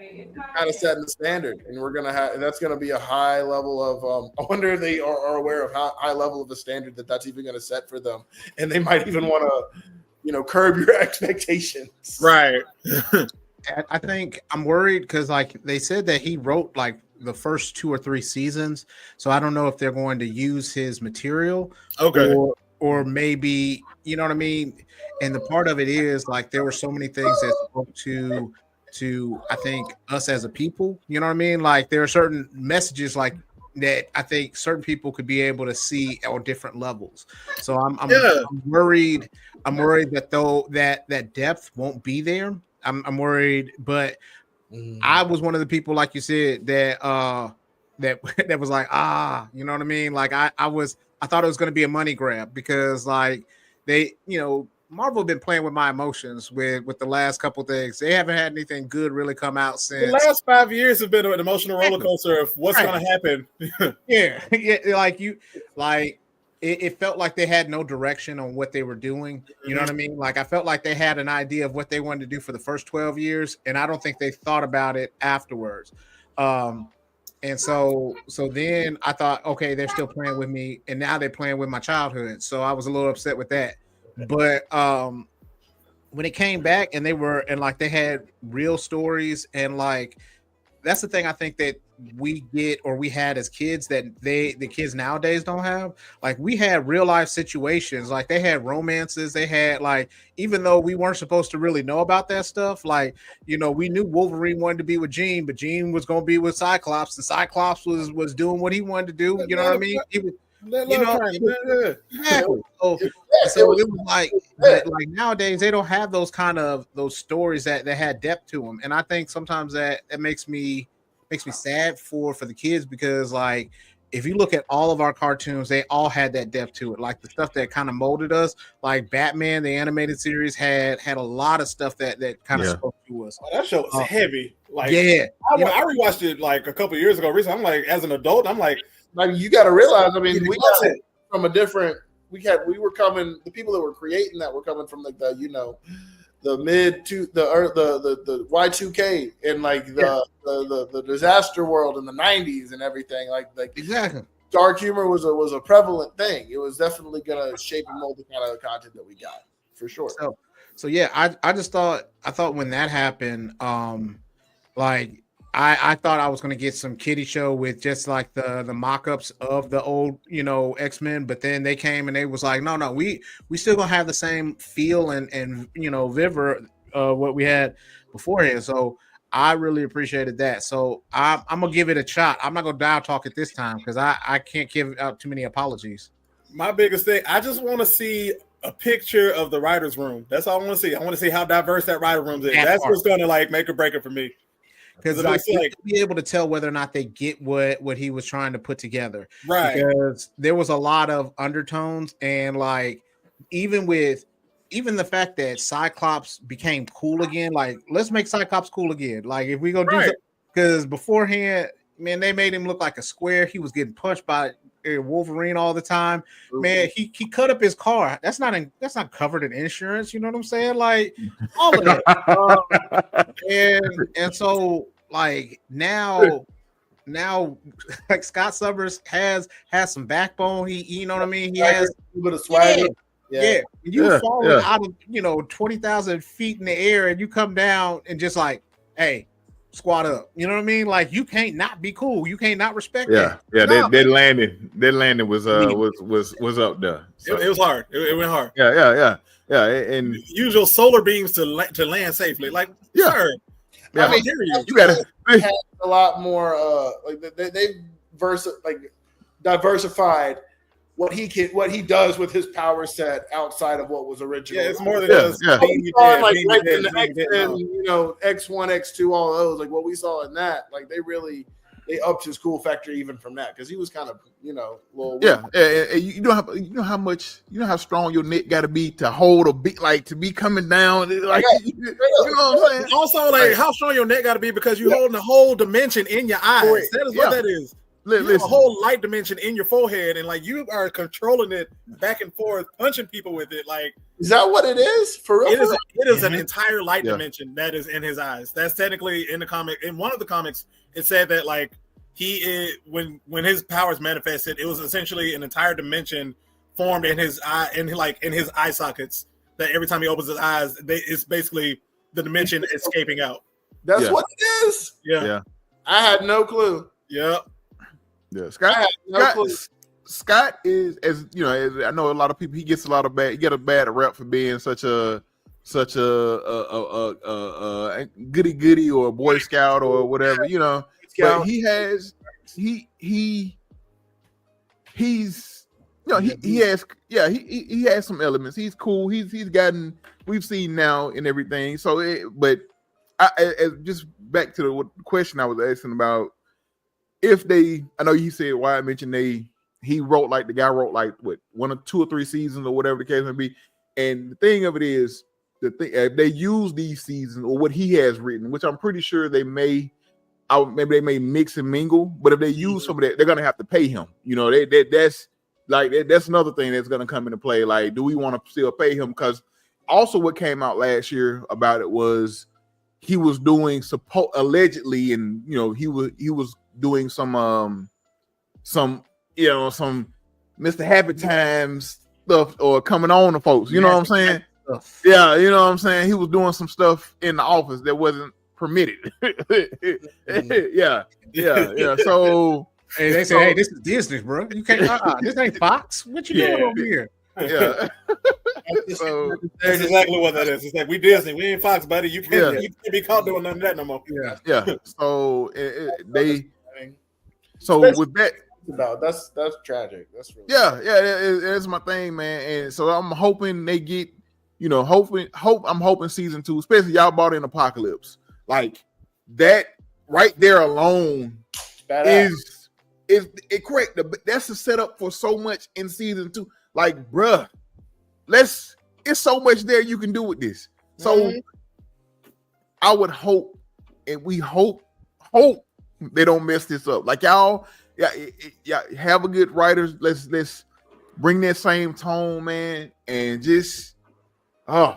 It kind of setting the standard, and we're gonna have that's going to be a high level of. I wonder if they are aware of how high level of a standard that's even going to set for them, and they might even want to. Curb your expectations. Right. I think I'm worried because, like, they said that he wrote like the first 2 or 3 seasons, so I don't know if they're going to use his material. Okay. Or maybe, you know what I mean. And the part of it is like there were so many things that spoke to I think us as a people. You know what I mean? Like there are certain messages like that I think certain people could be able to see on different levels. So I'm worried. I'm worried that that depth won't be there. I'm worried, but I was one of the people, like you said, that was like, you know what I mean? Like I thought it was going to be a money grab because like they, Marvel been playing with my emotions with the last couple things. They haven't had anything good really come out The since. last 5 years have been an emotional roller coaster of what's going to happen. Yeah, it felt like they had no direction on what they were doing. You know what I mean? Like I felt like they had an idea of what they wanted to do for the first 12 years, and I don't think they thought about it afterwards. And so then I thought, okay, they're still playing with me, and now they're playing with my childhood. So I was a little upset with that. But when it came back and they had real stories, and like that's the thing I think that we had as kids that the kids nowadays don't have. Like we had real life situations, like they had romances, they had like, even though we weren't supposed to really know about that stuff, like, you know, we knew Wolverine wanted to be with Jean, but Jean was going to be with Cyclops, and Cyclops was doing what he wanted to do. You know what I mean? He was, exactly. So it was like nowadays they don't have those those stories that had depth to them, and I think sometimes that makes me sad for the kids, because like if you look at all of our cartoons, they all had that depth to it. Like the stuff that kind of molded us, like Batman, the animated series had a lot of stuff that kind of spoke to us. That show was heavy. Like I rewatched it like a couple of years ago recently. I'm like, as an adult, I'm like you got to realize, I mean, we got it from a different. We were coming. The people that were creating that were coming from like the mid to the Y2K and like the disaster world in the 90s and everything. Like exactly. Dark humor was a prevalent thing. It was definitely gonna shape and mold the kind of content that we got for sure. So yeah, I thought when that happened, like I thought I was going to get some kiddie show with just like the mock-ups of the old, X-Men, but then they came and they was like, no, we still gonna have the same feel and vigor what we had beforehand. So I really appreciated that. So I'm gonna give it a shot. I'm not gonna dial talk it this time because I can't give out too many apologies. My biggest thing, I just want to see a picture of the writer's room. That's all I want to see. I want to see how diverse that writer room is. That's what's gonna like make or break it for me. Because like be able to tell whether or not they get what he was trying to put together, right? Because there was a lot of undertones, and like even the fact that Cyclops became cool again, like let's make Cyclops cool again. Like if we gonna do something, because beforehand, man, they made him look like a square. He was getting punched by Wolverine all the time. Man, he cut up his car. That's not covered in insurance. You know what I'm saying? Like all of that. And so like now like Scott Summers has some backbone. He you know what I mean? He has a little bit of swagger. Yeah. You falling out of 20,000 feet in the air and you come down and just like, hey, squat up. You know what I mean? Like you can't not be cool. You can't not respect that. Yeah. That landing was up there. So. It was hard. It went hard. Yeah. And use your solar beams to land safely. Like, sir. Yeah. I mean, you gotta have a lot more like they diversified what he does with his power set outside of what was original. Yeah, it's more than just like the X-Men, X1, X2, all those. Like what we saw in that, like they upped his cool factor even from that because he was kind of little. Yeah. You know how strong your neck got to be to hold a beat, like to be coming down, like you know what I'm saying. Also, like how strong your neck got to be because you're holding the whole dimension in your eyes. That is what that is. You have a whole light dimension in your forehead, and like you are controlling it back and forth, punching people with it. Like, is that what it is? For real? It is an entire light dimension that is in his eyes. That's technically in the comic. In one of the comics, it said that like he is when his powers manifested, it was essentially an entire dimension formed in his eye, in his eye sockets. That every time he opens his eyes, it's basically the dimension escaping out. That's what it is. Yeah. I had no clue. Yeah. Yeah, Scott is, as you know, as I know a lot of people. He gets a bad rep for being such a goody or a Boy Scout or whatever, But he has some elements. He's cool. He's gotten. We've seen now and everything. So, just back to the question I was asking about. I know you said why I mentioned the guy wrote like what 1 or 2 or 3 seasons or whatever the case may be, And the thing of it is, if they use these seasons or what he has written, which I'm pretty sure they may, maybe they may mix and mingle. But if they use some of that, they're gonna have to pay him. You know, that's another thing that's gonna come into play. Like, do we want to still pay him? Because also, what came out last year about it was he was doing allegedly, and you know, he was doing some Mr. Happy Times stuff or coming on to folks. You know what I'm saying? Yeah, you know what I'm saying? He was doing some stuff in the office that wasn't permitted. yeah. So hey, they say, hey, this is Disney, bro. You can't. This ain't Fox. What you doing over here? Yeah. So, that's exactly what that is. It's like, we Disney, we ain't Fox, buddy. You can't be caught doing none of that no more. Yeah. So with that. No, that's tragic. That's really it's my thing, man. And so I'm hoping they get, I'm hoping season 2, especially y'all bought in Apocalypse, like that right there alone is correct. That's a setup for so much in season 2. Like, bruh, it's so much there you can do with this. So I would hope, and we hope they don't mess this up. Like, y'all. Yeah, have a good writers. Let's bring that same tone, man, and just I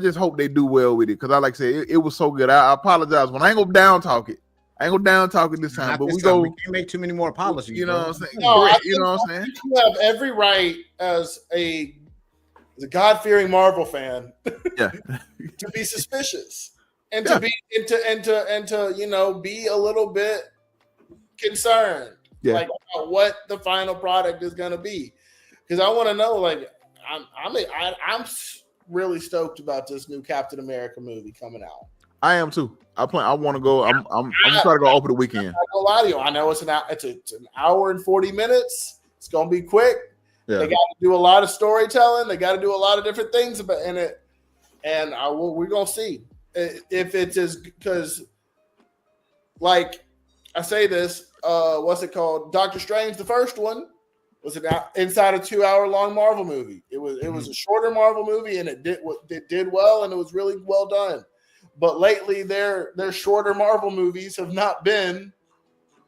just hope they do well with it, because I like to say it was so good. I apologize when I ain't gonna down talk it. I ain't gonna down talk it this time, but we can't make too many more apologies. You know what I'm saying? No, you know what I'm saying? You have every right as a God-fearing Marvel fan, to be suspicious and to be and to be a little bit concerned, like about what the final product is going to be, because I want to know. Like, I'm really stoked about this new Captain America movie coming out. I am too. I want to go. I'm trying to go over the weekend. I don't lie to you. I know it's an hour and 40 minutes. It's going to be quick. Yeah. They got to do a lot of storytelling. They got to do a lot of different things in it, and we're going to see if it is, because, like, I say this, what's it called? Doctor Strange, the first one, was inside a 2-hour-long Marvel movie. It was a shorter Marvel movie, and it did well, and it was really well done. But lately, their shorter Marvel movies have not been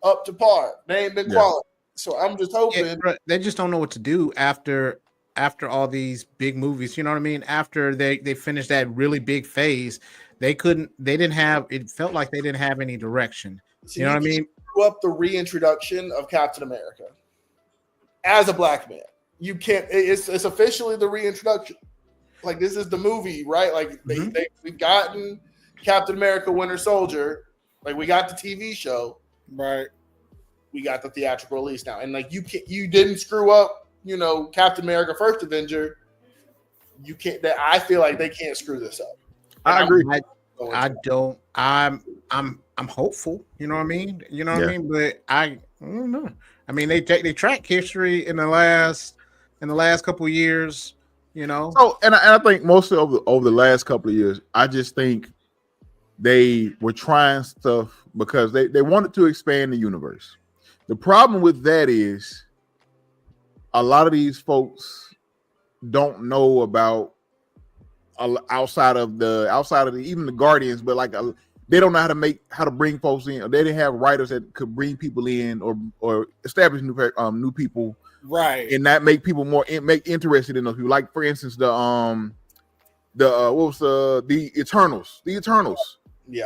up to par. They ain't been quality. So I'm just hoping they just don't know what to do after all these big movies. You know what I mean? After they finished that really big phase, it felt like they didn't have any direction. So you know what I mean? Up the reintroduction of Captain America as a black man. You can't. It's officially the reintroduction. Like, this is the movie, right? Like, we've gotten Captain America: Winter Soldier. Like, we got the TV show, right? We got the theatrical release now, and like, you didn't screw up. Captain America: First Avenger. You can't. I feel like they can't screw this up. I agree. I don't. I'm hopeful. You know what I mean? What I mean? But I don't know. I mean, they track history in the last couple of years. So, and I think most over the last couple of years, I just think they were trying stuff because they wanted to expand the universe. The problem with that is a lot of these folks don't know about outside of even the Guardians, but like they don't know how to bring folks in. Or they didn't have writers that could bring people in or establish new people, right? And not make people make interested in those people. Like, for instance, the Eternals. The Eternals,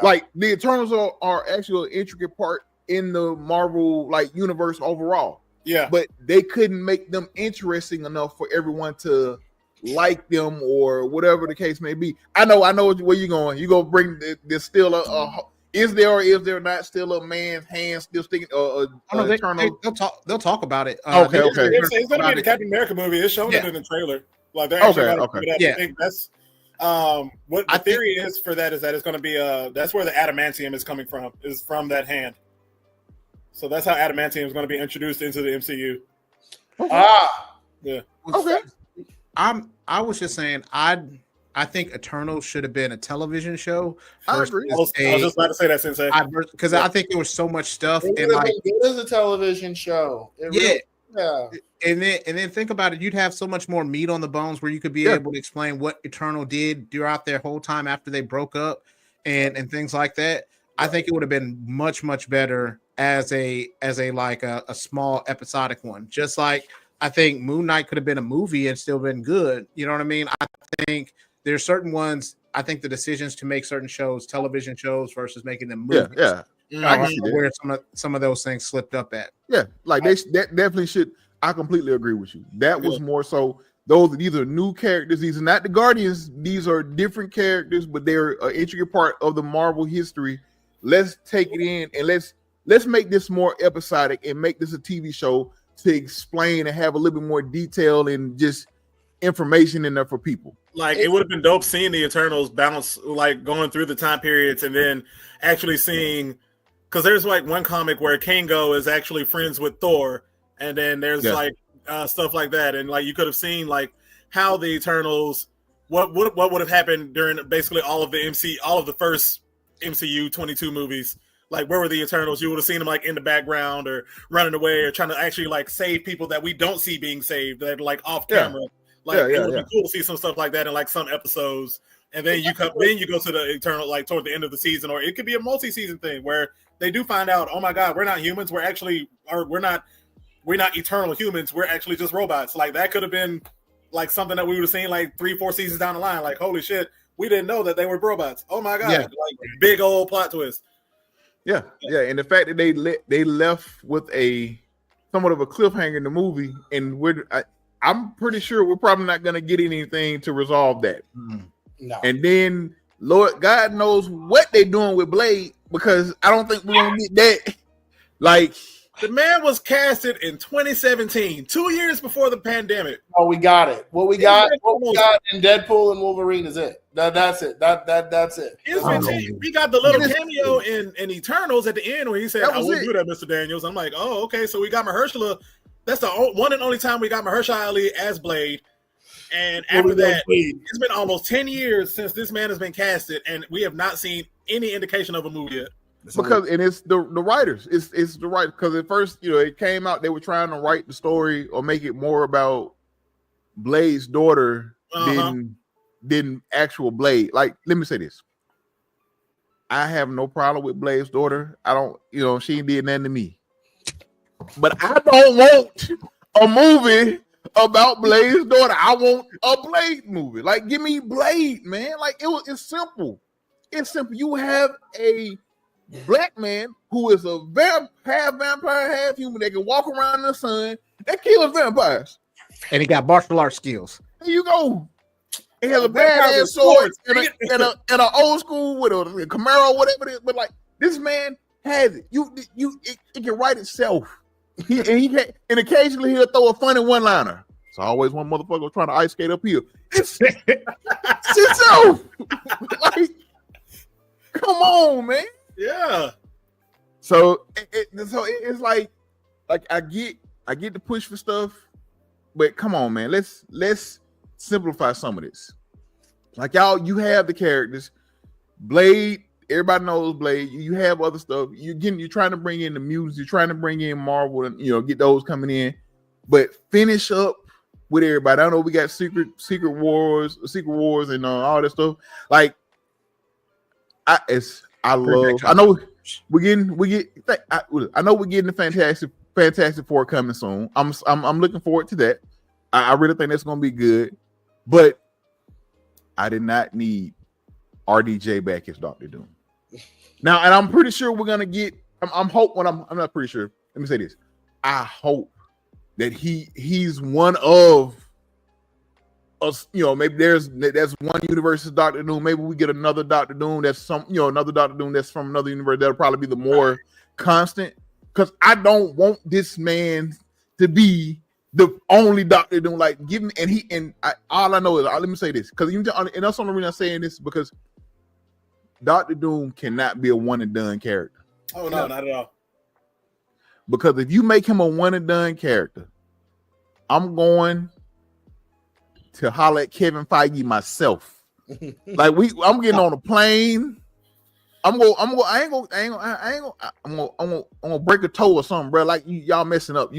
like the Eternals are actually an intricate part in the Marvel universe overall. Yeah, but they couldn't make them interesting enough for everyone to like them or whatever the case may be. I know where you're going. You're gonna bring there's still is there or is there not still a man's hand still sticking? They'll talk about it. Okay. It's gonna be the Captain America movie. It's shown it in the trailer. Like, they're actually I think that's what the theory is for that is that it's gonna be that's where the adamantium is coming from. Is from that hand. So that's how adamantium is going to be introduced into the MCU. Yeah. Okay. I was just saying I think Eternals should have been a television show. I agree. I was just about to say that, Sensei. Because I think there was so much stuff. It and like it is a television show. Yeah. And then think about it. You'd have so much more meat on the bones where you could be able to explain what Eternal did throughout their whole time after they broke up and things like that. I think it would have been much better as a like a small episodic one. Just like I think Moon Knight could have been a movie and still been good. You know what I mean? I think there's certain ones. I think the decisions to make certain shows, television shows, versus making them movies. Yeah. I can see that. Where some of those things slipped up at. Yeah, like that definitely should. I completely agree with you. That was more so. These are new characters. These are not the Guardians. These are different characters, but they're an intricate part of the Marvel history. Let's take it in and let's make this more episodic and make this a TV show to explain and have a little bit more detail and just information in there for people. Like it would have been dope seeing the Eternals bounce, like going through the time periods and then actually seeing, because there's like one comic where Kango is actually friends with Thor, and then there's like stuff like that, and like you could have seen like how the Eternals, what would have happened during basically all of the first MCU 22 movies. Like where were the Eternals? You would have seen them like in the background or running away or trying to actually like save people that we don't see being saved, that are like off camera. Like it would be cool to see some stuff like that in like some episodes, and then you go to the Eternal like toward the end of the season, or it could be a multi-season thing where they do find out, oh my God, we're not humans, we're not eternal humans, we're actually just robots. Like that could have been like something that we would have seen like 3-4 seasons down the line. Like holy shit, we didn't know that they were robots. Oh my God, like big old plot twist. Yeah, and the fact that they left with a somewhat of a cliffhanger in the movie, and I'm pretty sure we're probably not going to get anything to resolve that. No. And then, Lord God knows what they're doing with Blade, because I don't think we're going to get that. Like, the man was casted in 2017, 2 years before the pandemic. Oh, we got it. What we got in Deadpool and Wolverine is it. That's it. That's it. We got the little cameo in Eternals at the end where he said, "I will do that, Mr. Daniels." I'm like, oh, okay. So we got Mahershala. That's the one and only time we got Mahershala Ali as Blade. And after that, it's been almost 10 years since this man has been casted, and we have not seen any indication of a movie yet. Because it's the writers, it's the writers. Because at first, it came out they were trying to write the story or make it more about Blade's daughter than actual Blade. Like, let me say this: I have no problem with Blade's daughter. I don't, she ain't did nothing to me. But I don't want a movie about Blade's daughter. I want a Blade movie. Like, give me Blade, man. Like, it's simple. It's simple. You have a black man who is a half vampire, half human that can walk around in the sun that kills vampires. And he got martial arts skills. There you go. He has a badass sword and an old school with a Camaro, whatever it is. But like, this man has it. It can write itself. He can, and occasionally he'll throw a funny one-liner. It's always one motherfucker trying to ice skate uphill. It's itself. Like, come on, man. Yeah. So it's like I get the push for stuff, but come on, man. Let's simplify some of this. Like, you have the characters. Blade, everybody knows Blade. You have other stuff. You're trying to bring in the mutants. You're trying to bring in Marvel and get those coming in, but finish up with everybody. I know we got Secret Wars, and all that stuff. Like, I know we're getting the Fantastic Four coming soon. I'm looking forward to that. I really think that's going to be good. But I did not need RDJ back as Dr. Doom. Now, and I'm pretty sure we're going to get. I'm not pretty sure. Let me say this. I hope that he's one of us. Maybe there's one universe is Dr. Doom. Maybe we get another Dr. Doom that's another Dr. Doom that's from another universe. That'll probably be the more constant. Because I don't want this man to be the only Dr. Doom. Like, give me all I know is, let me say this, because and that's the only reason I'm saying this, because Dr. Doom cannot be a one and done character. Oh no, not at all. Because if you make him a one and done character, I'm going to holler at Kevin Feige myself. Like, I'm getting on a plane. I'm gonna break a toe or something, bro. Like, y'all messing up.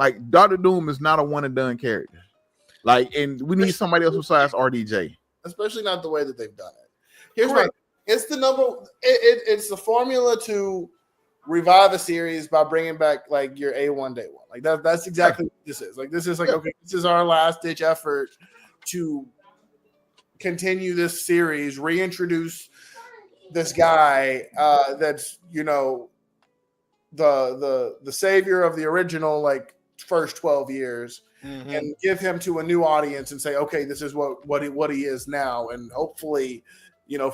Like Doctor Doom is not a one and done character. Like, and we need somebody else besides RDJ. Especially not the way that they've done it. Here's my. It's the number. It's the formula to revive a series by bringing back like your A1 day one. Like that's exactly what this is. Like this is like okay, this is our last ditch effort to continue this series, reintroduce this guy that's the savior of the original like first 12 years and give him to a new audience and say, okay, this is what he is now, and hopefully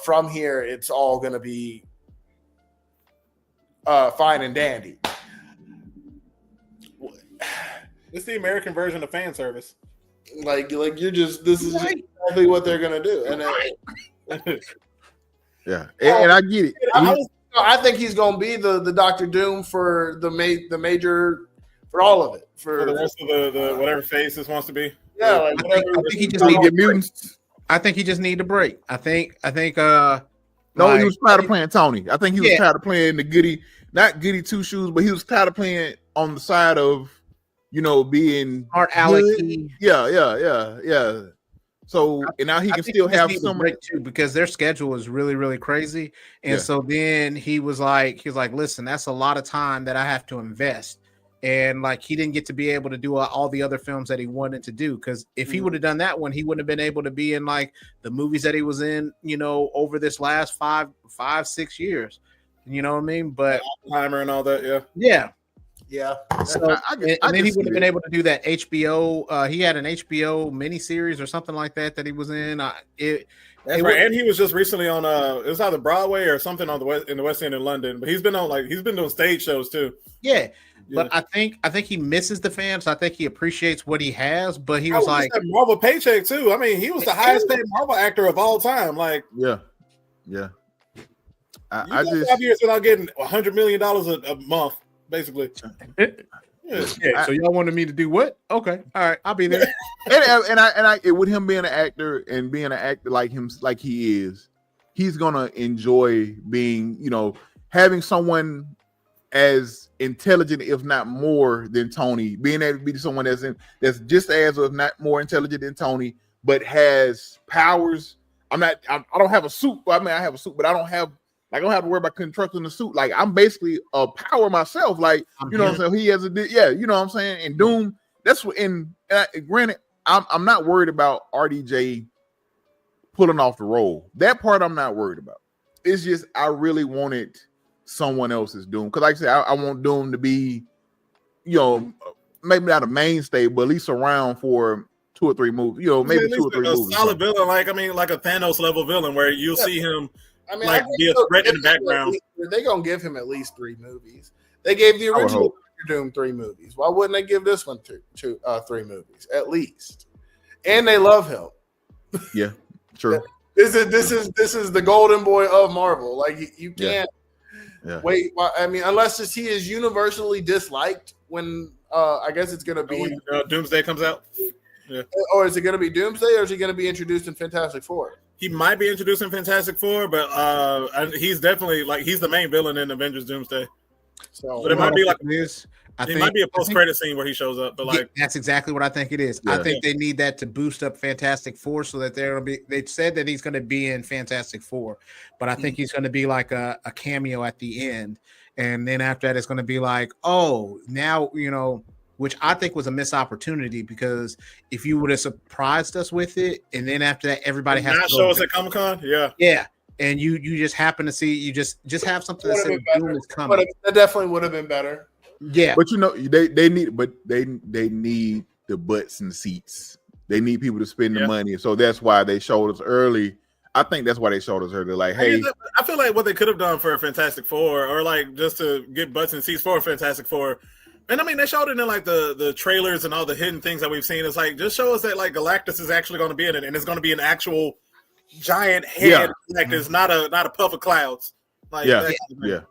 from here it's all going to be fine and dandy. It's the American version of fan service. Like you're just this is exactly what they're gonna do, and yeah, and I get it. I think he's gonna be the Doctor Doom for the major for all of it for the rest of the whatever phase this wants to be. Yeah, like I think he just need to mutants. I think he just need a break. I think. No, he was tired of playing Tony. I think he was tired of playing the goody, not goody two shoes, but he was tired of playing on the side of, being Art Alec. Yeah. So and now he can still have some break too, because their schedule is really, really crazy. And so then he was like, listen, that's a lot of time that I have to invest. And like he didn't get to be able to do all the other films that he wanted to do, because if he would have done that one, he wouldn't have been able to be in like the movies that he was in, over this last 5-6 years. You know what I mean? But Oppenheimer and all that, yeah. So, and then he would have been able to do that HBO. He had an HBO miniseries or something like that he was in. That's right. And he was just recently on it was either Broadway or something on in the West End in London. But he's been doing stage shows too. Yeah. But I think he misses the fans. I think he appreciates what he has, but he was like that Marvel paycheck too. I mean, he was the highest paid Marvel actor of all time. Like, yeah. I just 5 years without getting $100 million a month, basically. So y'all wanted me to do what? Okay, all right, I'll be there. and I with him being an actor and being an actor like him, like he is, he's gonna enjoy being, having someone as intelligent, if not more than Tony, being able to be someone that's just as, if not more intelligent than Tony, but has powers. I don't have a suit. I mean, I have a suit, but I don't have to worry about constructing the suit. Like I'm basically a power myself. Like, what I'm saying? He has you know what I'm saying? And Doom, that's what, and granted, I'm not worried about RDJ pulling off the role. That part I'm not worried about. It's just I really wanted someone else's Doom, because like I said, I want Doom to be, maybe not a mainstay, but at least around for 2 or 3 movies. Maybe 2 or 3 movies. Solid villain, like a Thanos level villain, where you'll see him. Be a threat in the background. They're gonna give him at least 3 movies. They gave the original Doom 3 movies. Why wouldn't they give this one 3 movies at least? And they love him. Yeah, true. This is the golden boy of Marvel. Like you can't wait. I mean, unless he is universally disliked when I guess it's gonna be when Doomsday comes out. Yeah. Or is it gonna be Doomsday, or is he gonna be introduced in Fantastic Four? He might be introduced in Fantastic Four, but he's definitely he's the main villain in Avengers Doomsday. So, but it might be like it might be a post-credit scene where he shows up. But that's exactly what I think it is. Yeah. I think they need that to boost up Fantastic Four, so that they're gonna be. They said that he's going to be in Fantastic Four, but I think he's going to be like a cameo at the end, and then after that, it's going to be like, oh, now which I think was a missed opportunity, because if you would have surprised us with it, and then after that, everybody has to show us at Comic-Con, and you just happen to see, you just have something that says Doom is coming. That definitely would have been better. Yeah, but they need the butts and seats. They need people to spend the money, so that's why they showed us early. I think that's why they showed us early. Like, hey, I feel like what they could have done for a Fantastic Four, or like just to get butts and seats for a Fantastic Four. And I mean, they showed it in like the trailers and all the hidden things that we've seen. It's like, just show us that like Galactus is actually going to be in it, and it's going to be an actual giant head. Like, there's not a puff of clouds. Like, Not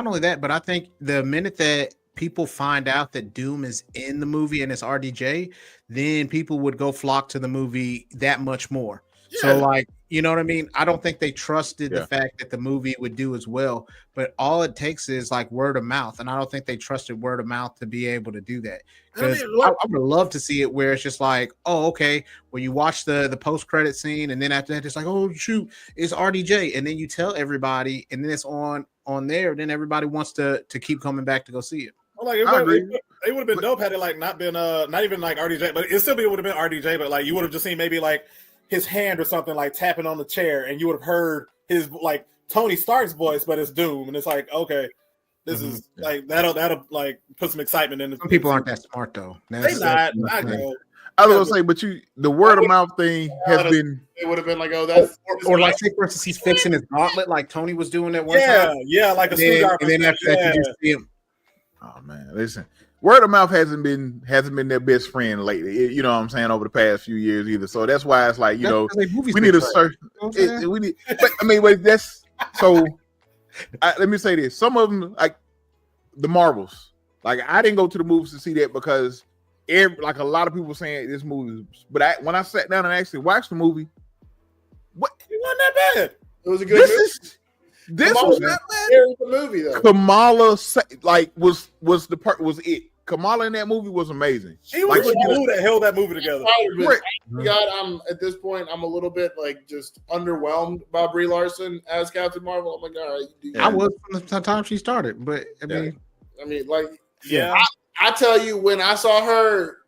only that, but I think the minute that people find out that Doom is in the movie and it's RDJ, then people would go flock to the movie that much more. So, like, you know what I mean? I don't think they trusted Yeah. the fact that the movie would do as well. But all it takes is like word of mouth, and I don't think they trusted word of mouth to be able to do that. Because I would love to see it where it's just like, oh, okay, well, you watch the post credit scene, and then after that, it's like, oh shoot, it's RDJ, and then you tell everybody, and then it's on there. Then everybody wants to keep coming back to go see it. Well, like it would have been dope had it like not been not even like RDJ, but it still would have been RDJ. But like you would have just seen maybe like his hand or something like tapping on the chair, and you would have heard his like Tony Stark's voice, but it's Doom, and it's like, okay, this is like that'll like put some excitement in. Some people aren't that smart though. They not. I know. I was gonna say, but the word of mouth thing has been. It would have been like, oh, that's or like, say for instance, he's fixing his gauntlet, like Tony was doing that one time. Yeah, like a screwdriver. And then after that, you just see him. Oh man, listen. Word of mouth hasn't been their best friend lately. You know what I'm saying, over the past few years either. So that's why it's like, we need a search. We need, but I mean, wait, that's so. Let me say this: some of them, like the Marvels, like I didn't go to the movies to see that because, like a lot of people saying this movie. But when I sat down and actually watched the movie, it wasn't that bad. It was a good movie. This was not bad. It was the movie though. Kamala, like was the part was it. Kamala in that movie was amazing. She was the glue that held that movie together. God, I'm at this point. I'm a little bit like just underwhelmed by Brie Larson as Captain Marvel. I'm like, all right. I was from the time she started, but I mean, like, I tell you, when I saw her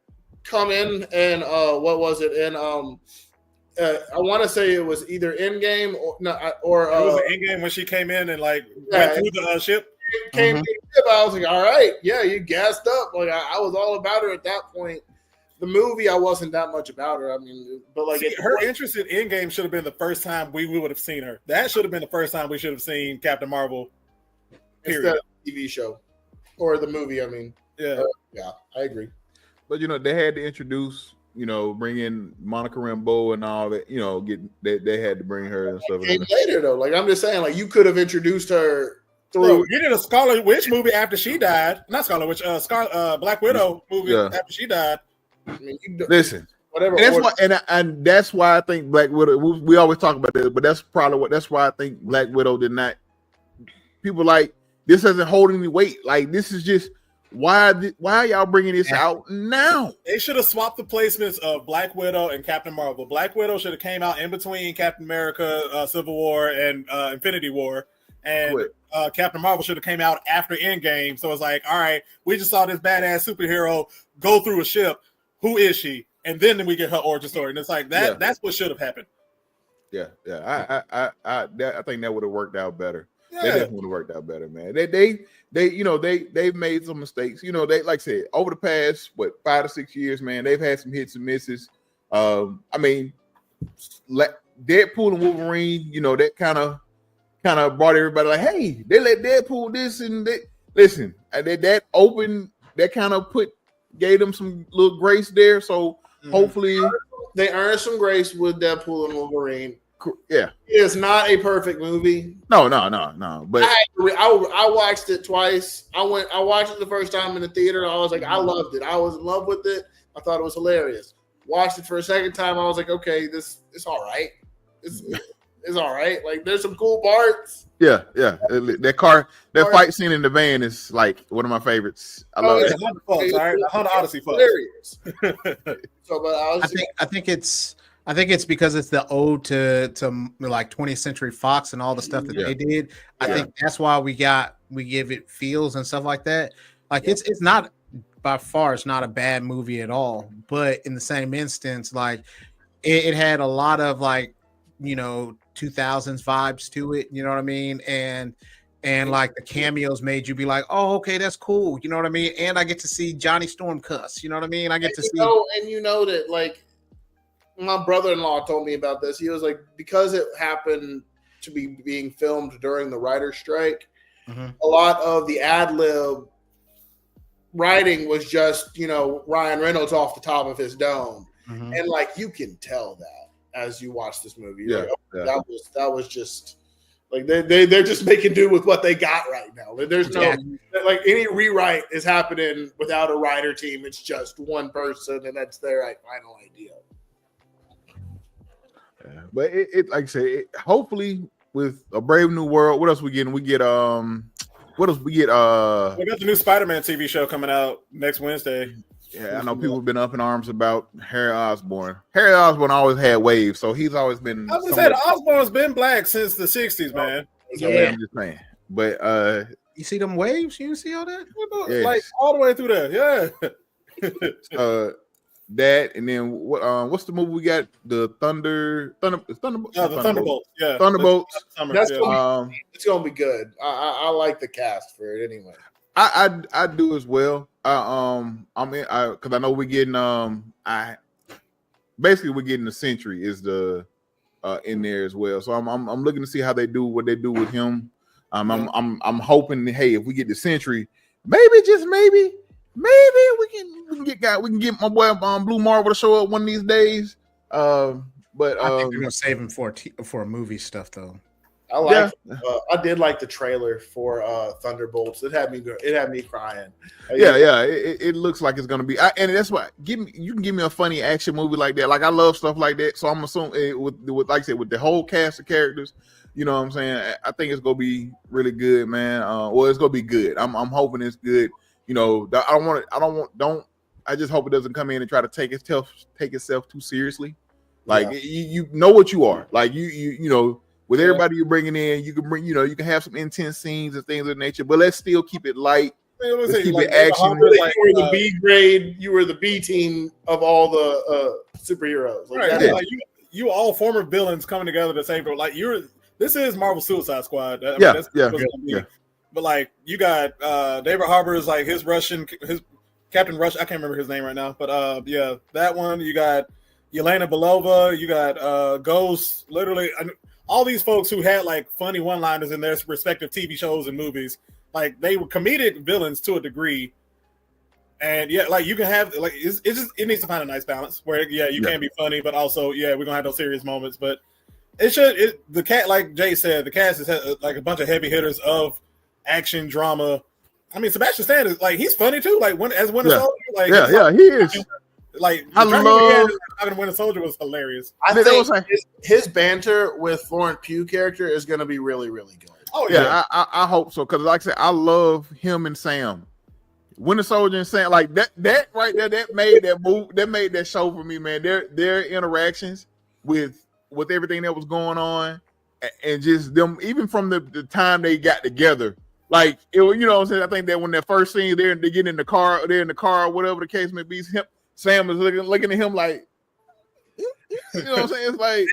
come in and what was it? And I want to say it was either Endgame or it was Endgame when she came in and like went through the ship. Came to the ship, I was like, all right, yeah, you gassed up. Like I was all about her at that point. The movie, I wasn't that much about her. I mean, but like her interest in Endgame should have been the first time we would have seen her. That should have been the first time we should have seen Captain Marvel. Period. Instead of the TV show or the movie. I mean, yeah, I agree. But they had to introduce, bring in Monica Rambeau and all that. They had to bring her and stuff. Came later though. Like I'm just saying, like you could have introduced her. You did a Scarlet Witch movie after she died. Not Scarlet Witch, Black Widow movie after she died. I mean, listen, whatever. And that's why, and that's why I think Black Widow. We always talk about this, but that's why I think Black Widow did not. People like this doesn't hold any weight. Like this is just why are y'all bringing this out now? They should have swapped the placements of Black Widow and Captain Marvel. Black Widow should have came out in between Captain America, Civil War, and Infinity War. And Captain Marvel should have came out after Endgame. So it's like, all right, we just saw this badass superhero go through a ship. Who is she? And then we get her origin story. And it's like that. Yeah. That's what should have happened. Yeah. I think that would have worked out better. Yeah. They definitely would have worked out better, man. They've made some mistakes. They, like I said, over the past 5 to 6 years, man, they've had some hits and misses. I mean, Deadpool and Wolverine, that kind of brought everybody like, hey, they let Deadpool this and that. Listen, that opened, that kind of gave them some little grace there. So hopefully they earned some grace with Deadpool and Wolverine. Yeah, it's not a perfect movie. No. But I watched it twice. I watched it the first time in the theater. I was like, I loved it. I was in love with it. I thought it was hilarious. Watched it for a second time. I was like, okay, it's all right. It's all right. Like there's some cool parts. Yeah. That fight scene in the van is like one of my favorites. I love it. Honda Odyssey hilarious. So, but I think it's because it's the ode to like 20th Century Fox and all the stuff that they did. I think that's why we give it feels and stuff like that. Like it's not by far, it's not a bad movie at all. But in the same instance, like it had a lot of like 2000s vibes to it, you know what I mean? And like the cameos made you be like, oh, okay, that's cool, you know what I mean? And I get to see Johnny Storm cuss, you know what I mean? I get to see that like my brother-in-law told me about this. He was like, because it happened to be being filmed during the writer's strike, a lot of the ad-lib writing was just, Ryan Reynolds off the top of his dome. And like you can tell that as you watch this movie. That was just like they're just making do with what they got right now. There's no like any rewrite is happening without a writer team. It's just one person and that's their final idea. But it like I say, hopefully with a Brave New World, what else we getting? We get what else we get? We got the new Spider-Man TV show coming out next Wednesday. Yeah, I know people have been up in arms about Harry Osborn. Harry Osborn always had waves, so he's always been. I was gonna say the Osborn's been black since the '60s, man. Yeah, I'm just saying. But you see them waves? You see all that? Yes. Like all the way through there, yeah. That and then what's the movie we got? The Thunderbolts. Yeah, Thunderbolts. That's it's gonna be good. I like the cast for it anyway. I do as well. I'm in because I know we're getting we're getting the Sentry is the in there as well. So I'm looking to see how they do what they do with him. I'm hoping hey, if we get the Sentry, maybe just maybe we can get my boy Blue Marvel to show up one of these days. But I think we're gonna save him for movie stuff though. I did like the trailer for Thunderbolts. It had me crying. It looks like it's gonna be, and that's why you can give me a funny action movie like that. Like I love stuff like that, so I'm assuming with like I said with the whole cast of characters, you know what I'm saying. I think it's gonna be really good, man. It's gonna be good. I'm hoping it's good. You know, I just hope it doesn't come in and try to take itself too seriously. Like you know what you are. Like you know. With everybody you're bringing in, you can bring, you can have some intense scenes and things of that nature, but let's still keep it light. Let's keep it action. You were the B grade. You were the B team of all the superheroes. Right. Like you all former villains coming together to save. Like this is Marvel Suicide Squad. That's But like you got David Harbour's like his Captain Rush. I can't remember his name right now, but that one. You got Yelena Belova. You got Ghost. Literally. All these folks who had like funny one-liners in their respective TV shows and movies, like they were comedic villains to a degree, and like you can have like it needs to find a nice balance where you can be funny, but also we're gonna have those serious moments. But the cat, like Jay said, the cast is like a bunch of heavy hitters of action drama. I mean, Sebastian Stan is like he's funny too. Like Winter Soldier, like he is. Like I love Winter Soldier was hilarious. I think his banter with Florence Pugh character is going to be really, really good. Oh yeah, I hope so because like I said, I love him and Sam. Winter Soldier and Sam, like that right there, that made that move, that made that show for me, man. Their interactions with everything that was going on, and just them, even from the time they got together. Like it, you know what I'm saying? I think that when that first scene they get in the car, or whatever the case may be, Sam is looking at him like, you know what I'm saying? It's like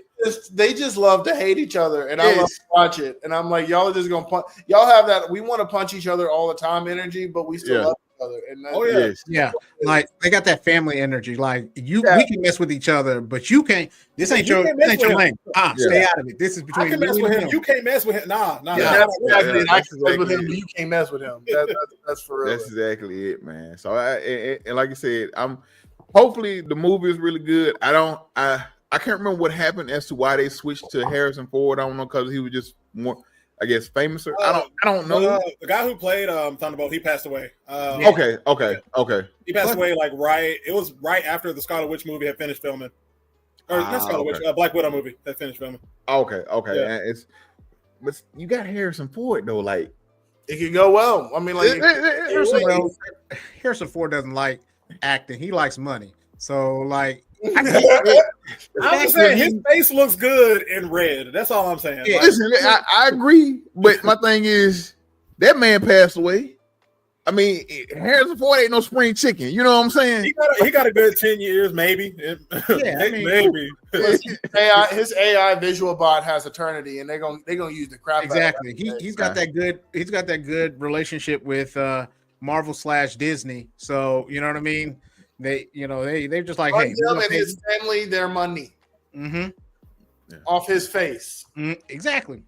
they just love to hate each other, and I love to watch it. And I'm like, y'all are just gonna punch. Y'all have that we want to punch each other all the time energy, but we still love each other. And like they got that family energy. Like we can mess with each other, but you can't. This ain't your lane. Stay out of it. This is between. I can mess with him. You can't mess with him. Nah. I can mess with him, but you can't mess with him. That's for real. That's exactly it, man. So and like I said, hopefully the movie is really good. I can't remember what happened as to why they switched to Harrison Ford. I don't know because he was just more, I guess, famous. I don't know. The guy who played Thunderbolt, he passed away. Okay. He passed away like it was right after the Scarlet Witch movie had finished filming, or not Scarlet Witch, Black Widow movie had finished filming. Okay. Yeah. But you got Harrison Ford though, like it could go well. I mean, like Harrison Ford doesn't like acting. He likes money. So like I'm just saying his face looks good in red. That's all I'm saying. Yeah. Listen, I agree, but my thing is that man passed away. I mean, Harrison Ford ain't no spring chicken. You know what I'm saying? He got a good 10 years, maybe. Maybe. His AI visual bot has eternity, and they're gonna use the crap. Exactly. He's got that good. He's got that good relationship with Marvel / Disney. So you know what I mean. They're just like, hey, him and his family their money off his face. Exactly.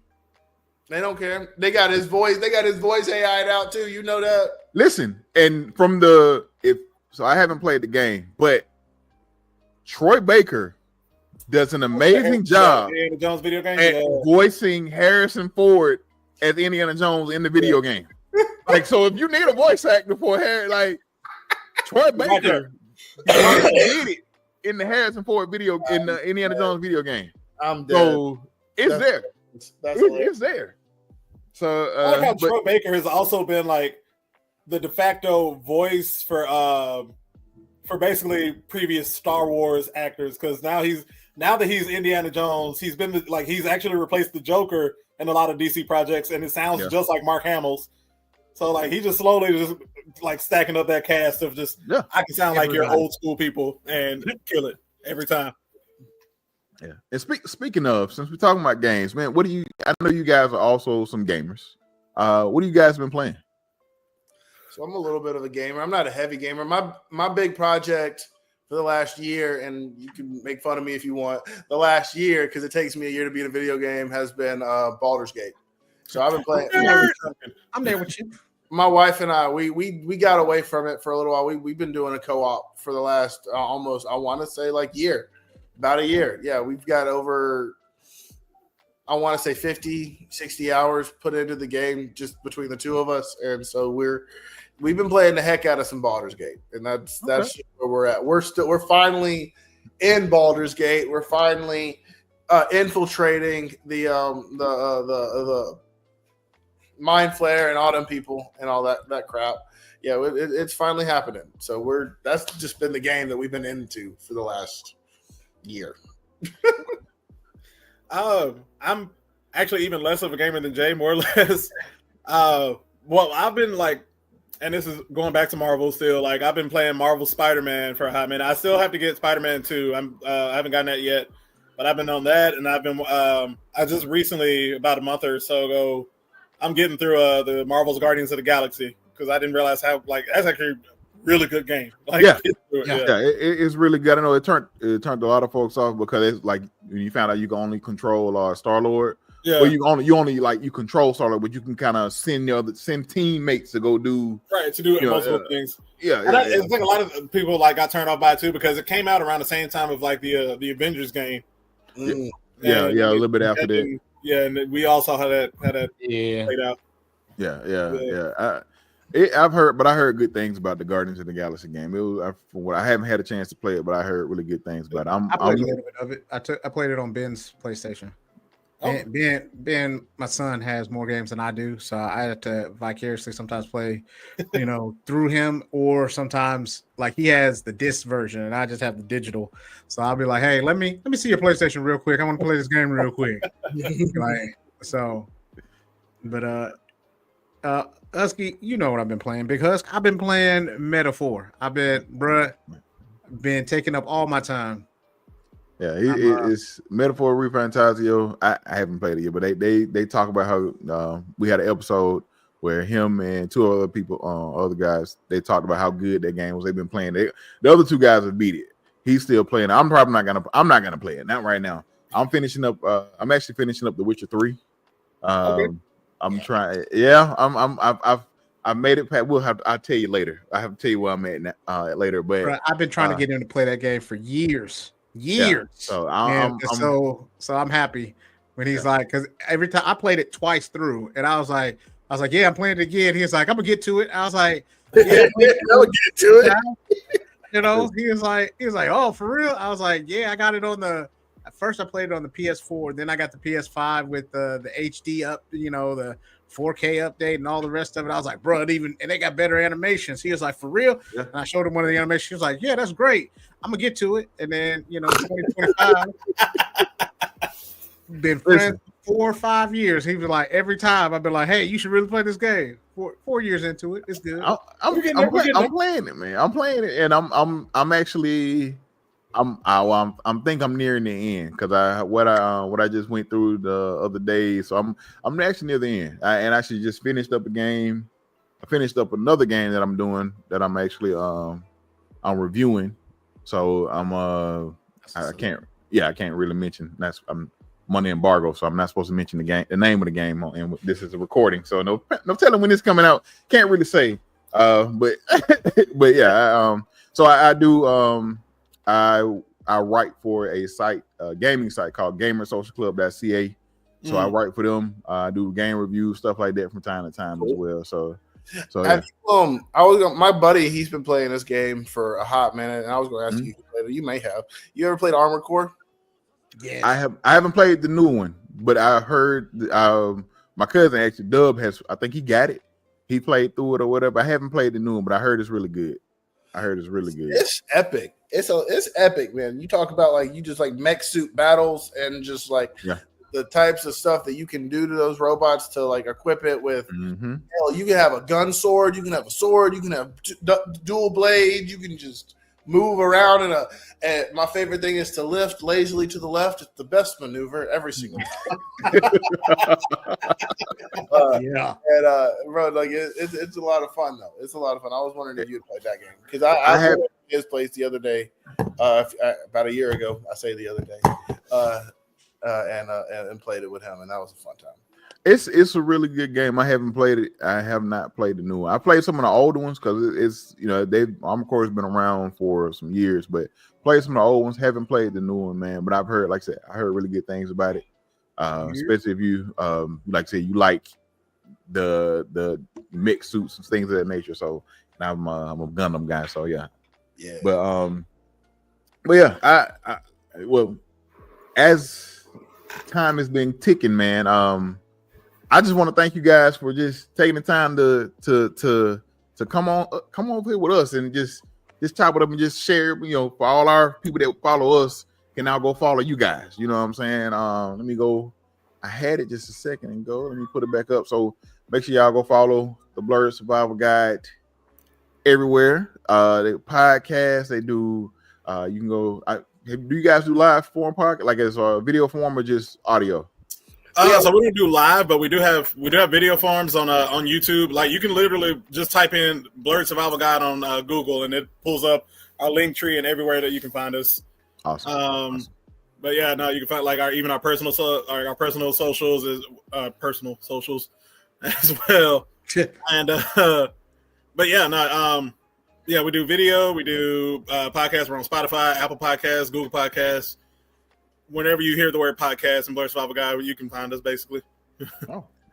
They don't care. They got his voice. They got his voice AI'd out too. You know that. Listen, and so I haven't played the game, but Troy Baker does an amazing job the Jones video game at voicing Harrison Ford as Indiana Jones in the video game. Like, so if you need a voice actor for Harry, like Troy Baker did it in the Harrison Ford video in the Indiana Jones video game. I'm dead. So it's That's- there. That's It's there. So I like how but Troy Baker has also been like the de facto voice for basically previous Star Wars actors, because now that he's Indiana Jones, he's been like he's actually replaced the Joker in a lot of DC projects, and it sounds just like Mark Hamill's. So like he just slowly just like stacking up that cast of just I can sound like your old school people and kill it every time. Yeah. And speaking of, since we're talking about games, man, I know you guys are also some gamers. What have you guys been playing? So I'm a little bit of a gamer. I'm not a heavy gamer. My big project for the last year, and you can make fun of me if you want, the last year, because it takes me a year to beat a video game, has been Baldur's Gate. So I've been playing. I'm there with you. My wife and I, we got away from it for a little while. We've been doing a co-op for the last almost, I want to say about a year. Yeah, we've got over, I want to say 50, 60 hours put into the game just between the two of us. And so we've been playing the heck out of some Baldur's Gate, and that's where we're at. We're finally in Baldur's Gate. We're finally infiltrating the Mind Flare and all them people and all that crap. Yeah, it's finally happening. So that's just been the game that we've been into for the last year. I'm actually even less of a gamer than Jay, more or less. Well, I've been like, and this is going back to Marvel still. Like I've been playing Marvel Spider-Man for a hot minute. I still have to get Spider-Man 2. I haven't gotten that yet, but I've been on that, and I've been. I just recently, about a month or so ago, I'm getting through the Marvel's Guardians of the Galaxy, because I didn't realize how that's actually a really good game. It's really good. I know it turned a lot of folks off because it's like when you found out you can only control Star-Lord. Yeah. Well, you only you control Star-Lord, but you can kind of send teammates to go do multiple things. I think a lot of people got turned off by it too, because it came out around the same time of the Avengers game. Mm. Yeah, a little bit after that. Yeah, and we also had that played out. Yeah. I heard good things about the Guardians of the Galaxy game. I haven't had a chance to play it, but I heard really good things about it. I played a little bit of it. I played it on Ben's PlayStation. Oh. Ben, my son has more games than I do, so I had to vicariously sometimes play, through him, or sometimes he has the disc version and I just have the digital. So I'll be like, "Hey, let me see your PlayStation real quick. I want to play this game real quick." Husky, you know what I've been playing, Big Husk. I've been playing Metaphor. I've been taking up all my time. Yeah, it's Metaphor Refantasio. I haven't played it yet, but they talk about how we had an episode where him and two other people, other guys, they talked about how good that game was. They've been playing. The other two guys have beat it. He's still playing. I'm not gonna play it. Not right now. I'm finishing up. I'm actually finishing up The Witcher 3. Okay. I'm trying. Yeah, I've made it past. I'll tell you later. I have to tell you where I'm at later. But I've been trying to get him to play that game for years. Yeah. So I'm happy when he's because every time I played it twice through, and I was like, yeah, I'm playing it again. He was like, I'm gonna get to it. I was like, yeah, I'll get to it. He was like, oh, for real? I was like, yeah, I got it on at first I played it on the PS4, then I got the PS5 with the HD up, the 4K update and all the rest of it. I was like, bro, and they got better animations. He was like, for real? Yeah. And I showed him one of the animations. He was like, yeah, that's great. I'm gonna get to it. And then 2025 been friends 4 or 5 years. He was like, every time I've been like, hey, you should really play this game. 4 years into it, it's good. I'm playing it, man. I'm playing it, and I'm actually I'm think I'm nearing the end, because what I just went through the other day, so I'm actually near the end. I actually just finished up a game. I finished up another game that I'm doing that I'm actually I'm reviewing. So I can't really mention. I'm money embargo, so I'm not supposed to mention the name of the game. And this is a recording, so no telling when it's coming out. Can't really say. But yeah. So I do. I write for a gaming site called GamerSocialClub.ca. So I write for them. I do game reviews, stuff like that from time to time as well. So yeah. My buddy, he's been playing this game for a hot minute, and I was going to ask you may have. You ever played Armored Core? Yes. I haven't played the new one, but I heard my cousin actually Dub has. I think he got it. He played through it or whatever. I haven't played the new one, but I heard it's really good. It's epic. It's epic, man. You talk about like you just like mech suit battles and just like the types of stuff that you can do to those robots to like equip it with. Hell, you can have a gun sword, you can have a sword, you can have dual blades, you can just move around and my favorite thing is to lift lazily to the left. It's the best maneuver every single time. Bro, like it's a lot of fun though. It's a lot of fun. I was wondering if you'd play that game because I had his place the other day, about a year ago. I say the other day, and played it with him, and that was a fun time. It's a really good game. I haven't played it. I have not played the new one. I played some of the older ones because it's they've of course been around for some years, but played some of the old ones. Haven't played the new one, man. But I've heard, like I said, really good things about it. Especially if you like I said, you like the mixed suits and things of that nature. So I'm a Gundam guy. So yeah. But yeah, I well, as time has been ticking, man. I just want to thank you guys for just taking the time to come on here with us and just chop it up and just share. For all our people that follow us can now go follow you guys. You know what I'm saying? Let me go. I had it just a second ago. Let me put it back up. So make sure y'all go follow the Blerd Survival Guide everywhere. They podcast. They do. You can go. Do you guys do live form podcast, like as a video form or just audio? So we don't do live, but we do have video forms on YouTube. Like you can literally just type in Blerd Survival Guide on Google, and it pulls up our link tree and everywhere that you can find us. Awesome. But yeah, no, you can find like our personal socials is personal socials as well. And but yeah, no, yeah, we do video, we do podcasts. We're on Spotify, Apple Podcasts, Google Podcasts. Whenever you hear the word podcast and Blerd Survival Guide, you can find us basically.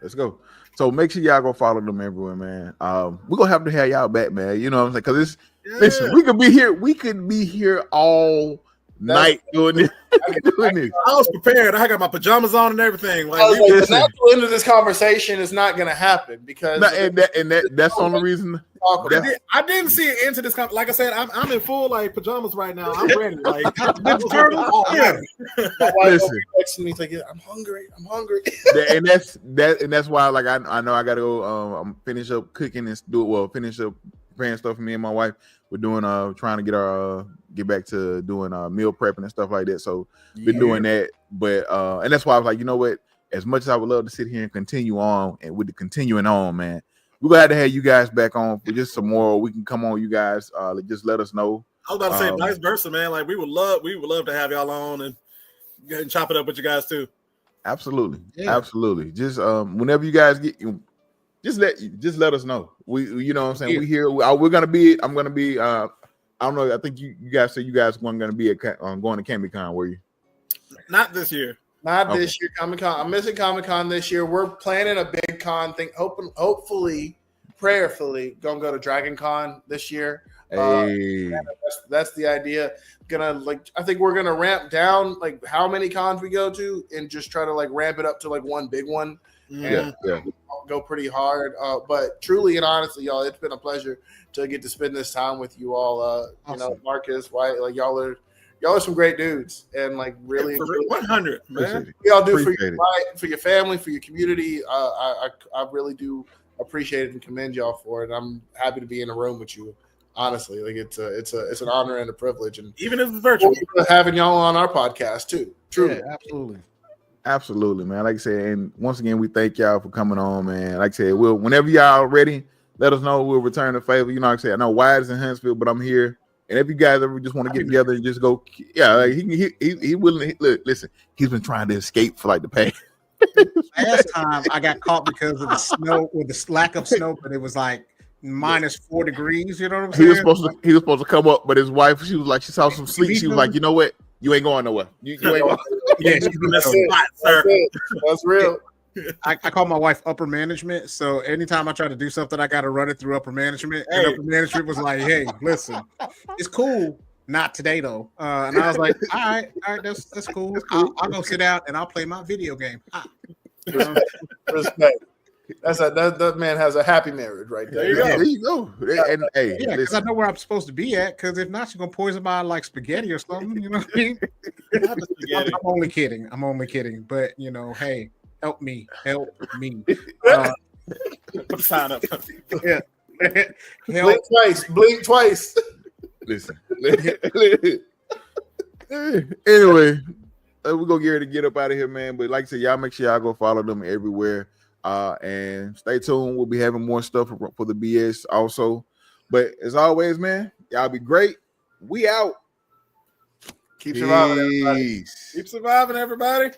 Let's go. So make sure y'all go follow them everywhere, man. We're gonna have to have y'all back, man. You know what I'm saying? Because listen, we could be here all night doing this. I was prepared. I got my pajamas on and everything. The natural end of this conversation is not going to happen because that's the only reason. I didn't see it into this. Like I said, I'm in full like pajamas right now. I'm ready. Like, listen, he's like, I'm hungry. and that's why, like, I know I got to go. I'm finish up cooking and finish up preparing stuff for me and my wife. We're doing trying to get back to doing meal prepping and stuff like that. So been doing that, but and that's why I was like, you know what? As much as I would love to sit here and continue on, and with the continuing on, man, we're glad to have you guys back on for just some more. We can come on, you guys. Just let us know. I was about to say vice versa, man. Like we would love to have y'all on and chop it up with you guys too. Absolutely. Just whenever you guys get you. Just let us know. You know what I'm saying? We here. We're gonna be. I'm gonna be. I don't know. I think you guys said you guys weren't gonna be going to CambyCon, were you? Not this year. This year, Comic-Con. I'm missing Comic-Con this year. We're planning a big con thing. Hopefully, prayerfully, gonna go to Dragon Con this year. Hey. That's the idea. I think we're gonna ramp down like how many cons we go to, and just try to like ramp it up to like one big one. And go pretty hard. But truly and honestly, y'all, it's been a pleasure to get to spend this time with you all. Awesome. You know, Marcus, White, like y'all are some great dudes, and like really 100, man. Y'all do for your family, for your community. I really do appreciate it and commend y'all for it. I'm happy to be in a room with you. Honestly, like it's an honor and a privilege, and even if it's virtual, having y'all on our podcast too. Truly, Absolutely, man. Like I said, and once again, we thank y'all for coming on, man. Like I said, whenever y'all ready, let us know. We'll return the favor. You know, like I said, I know Wyatt is in Huntsville, but I'm here. And if you guys ever just want to get together and just go, like he willing. Listen, he's been trying to escape for like the past. Last time I got caught because of the snow, with the lack of snow, but it was like -4 degrees. You know what I'm saying? He was supposed to come up, but his wife, she was like, she saw some sleep. She was like, you know what? You ain't going nowhere. You ain't going. Yeah, she's in that spot, sir. That's real. I call my wife upper management. So anytime I try to do something, I got to run it through upper management. And upper management was like, hey, listen, it's cool. not today though. And I was like, all right, that's cool. I'll go sit down and I'll play my video game. Respect. That man has a happy marriage right there. There you go. There you go. And hey, Yeah, because listen, I know where I'm supposed to be at. Because if not, you're gonna poison my like spaghetti or something. You know what I mean? Not the spaghetti. I'm only kidding. But you know, hey, help me. Put the sign up. Yeah. Blink twice. listen. Anyway, we're gonna get ready to get up out of here, man. But like I said, y'all make sure y'all go follow them everywhere. And stay tuned. We'll be having more stuff for the BS also. But as always, man, y'all be great. We out. Keep surviving, everybody. Keep surviving, everybody.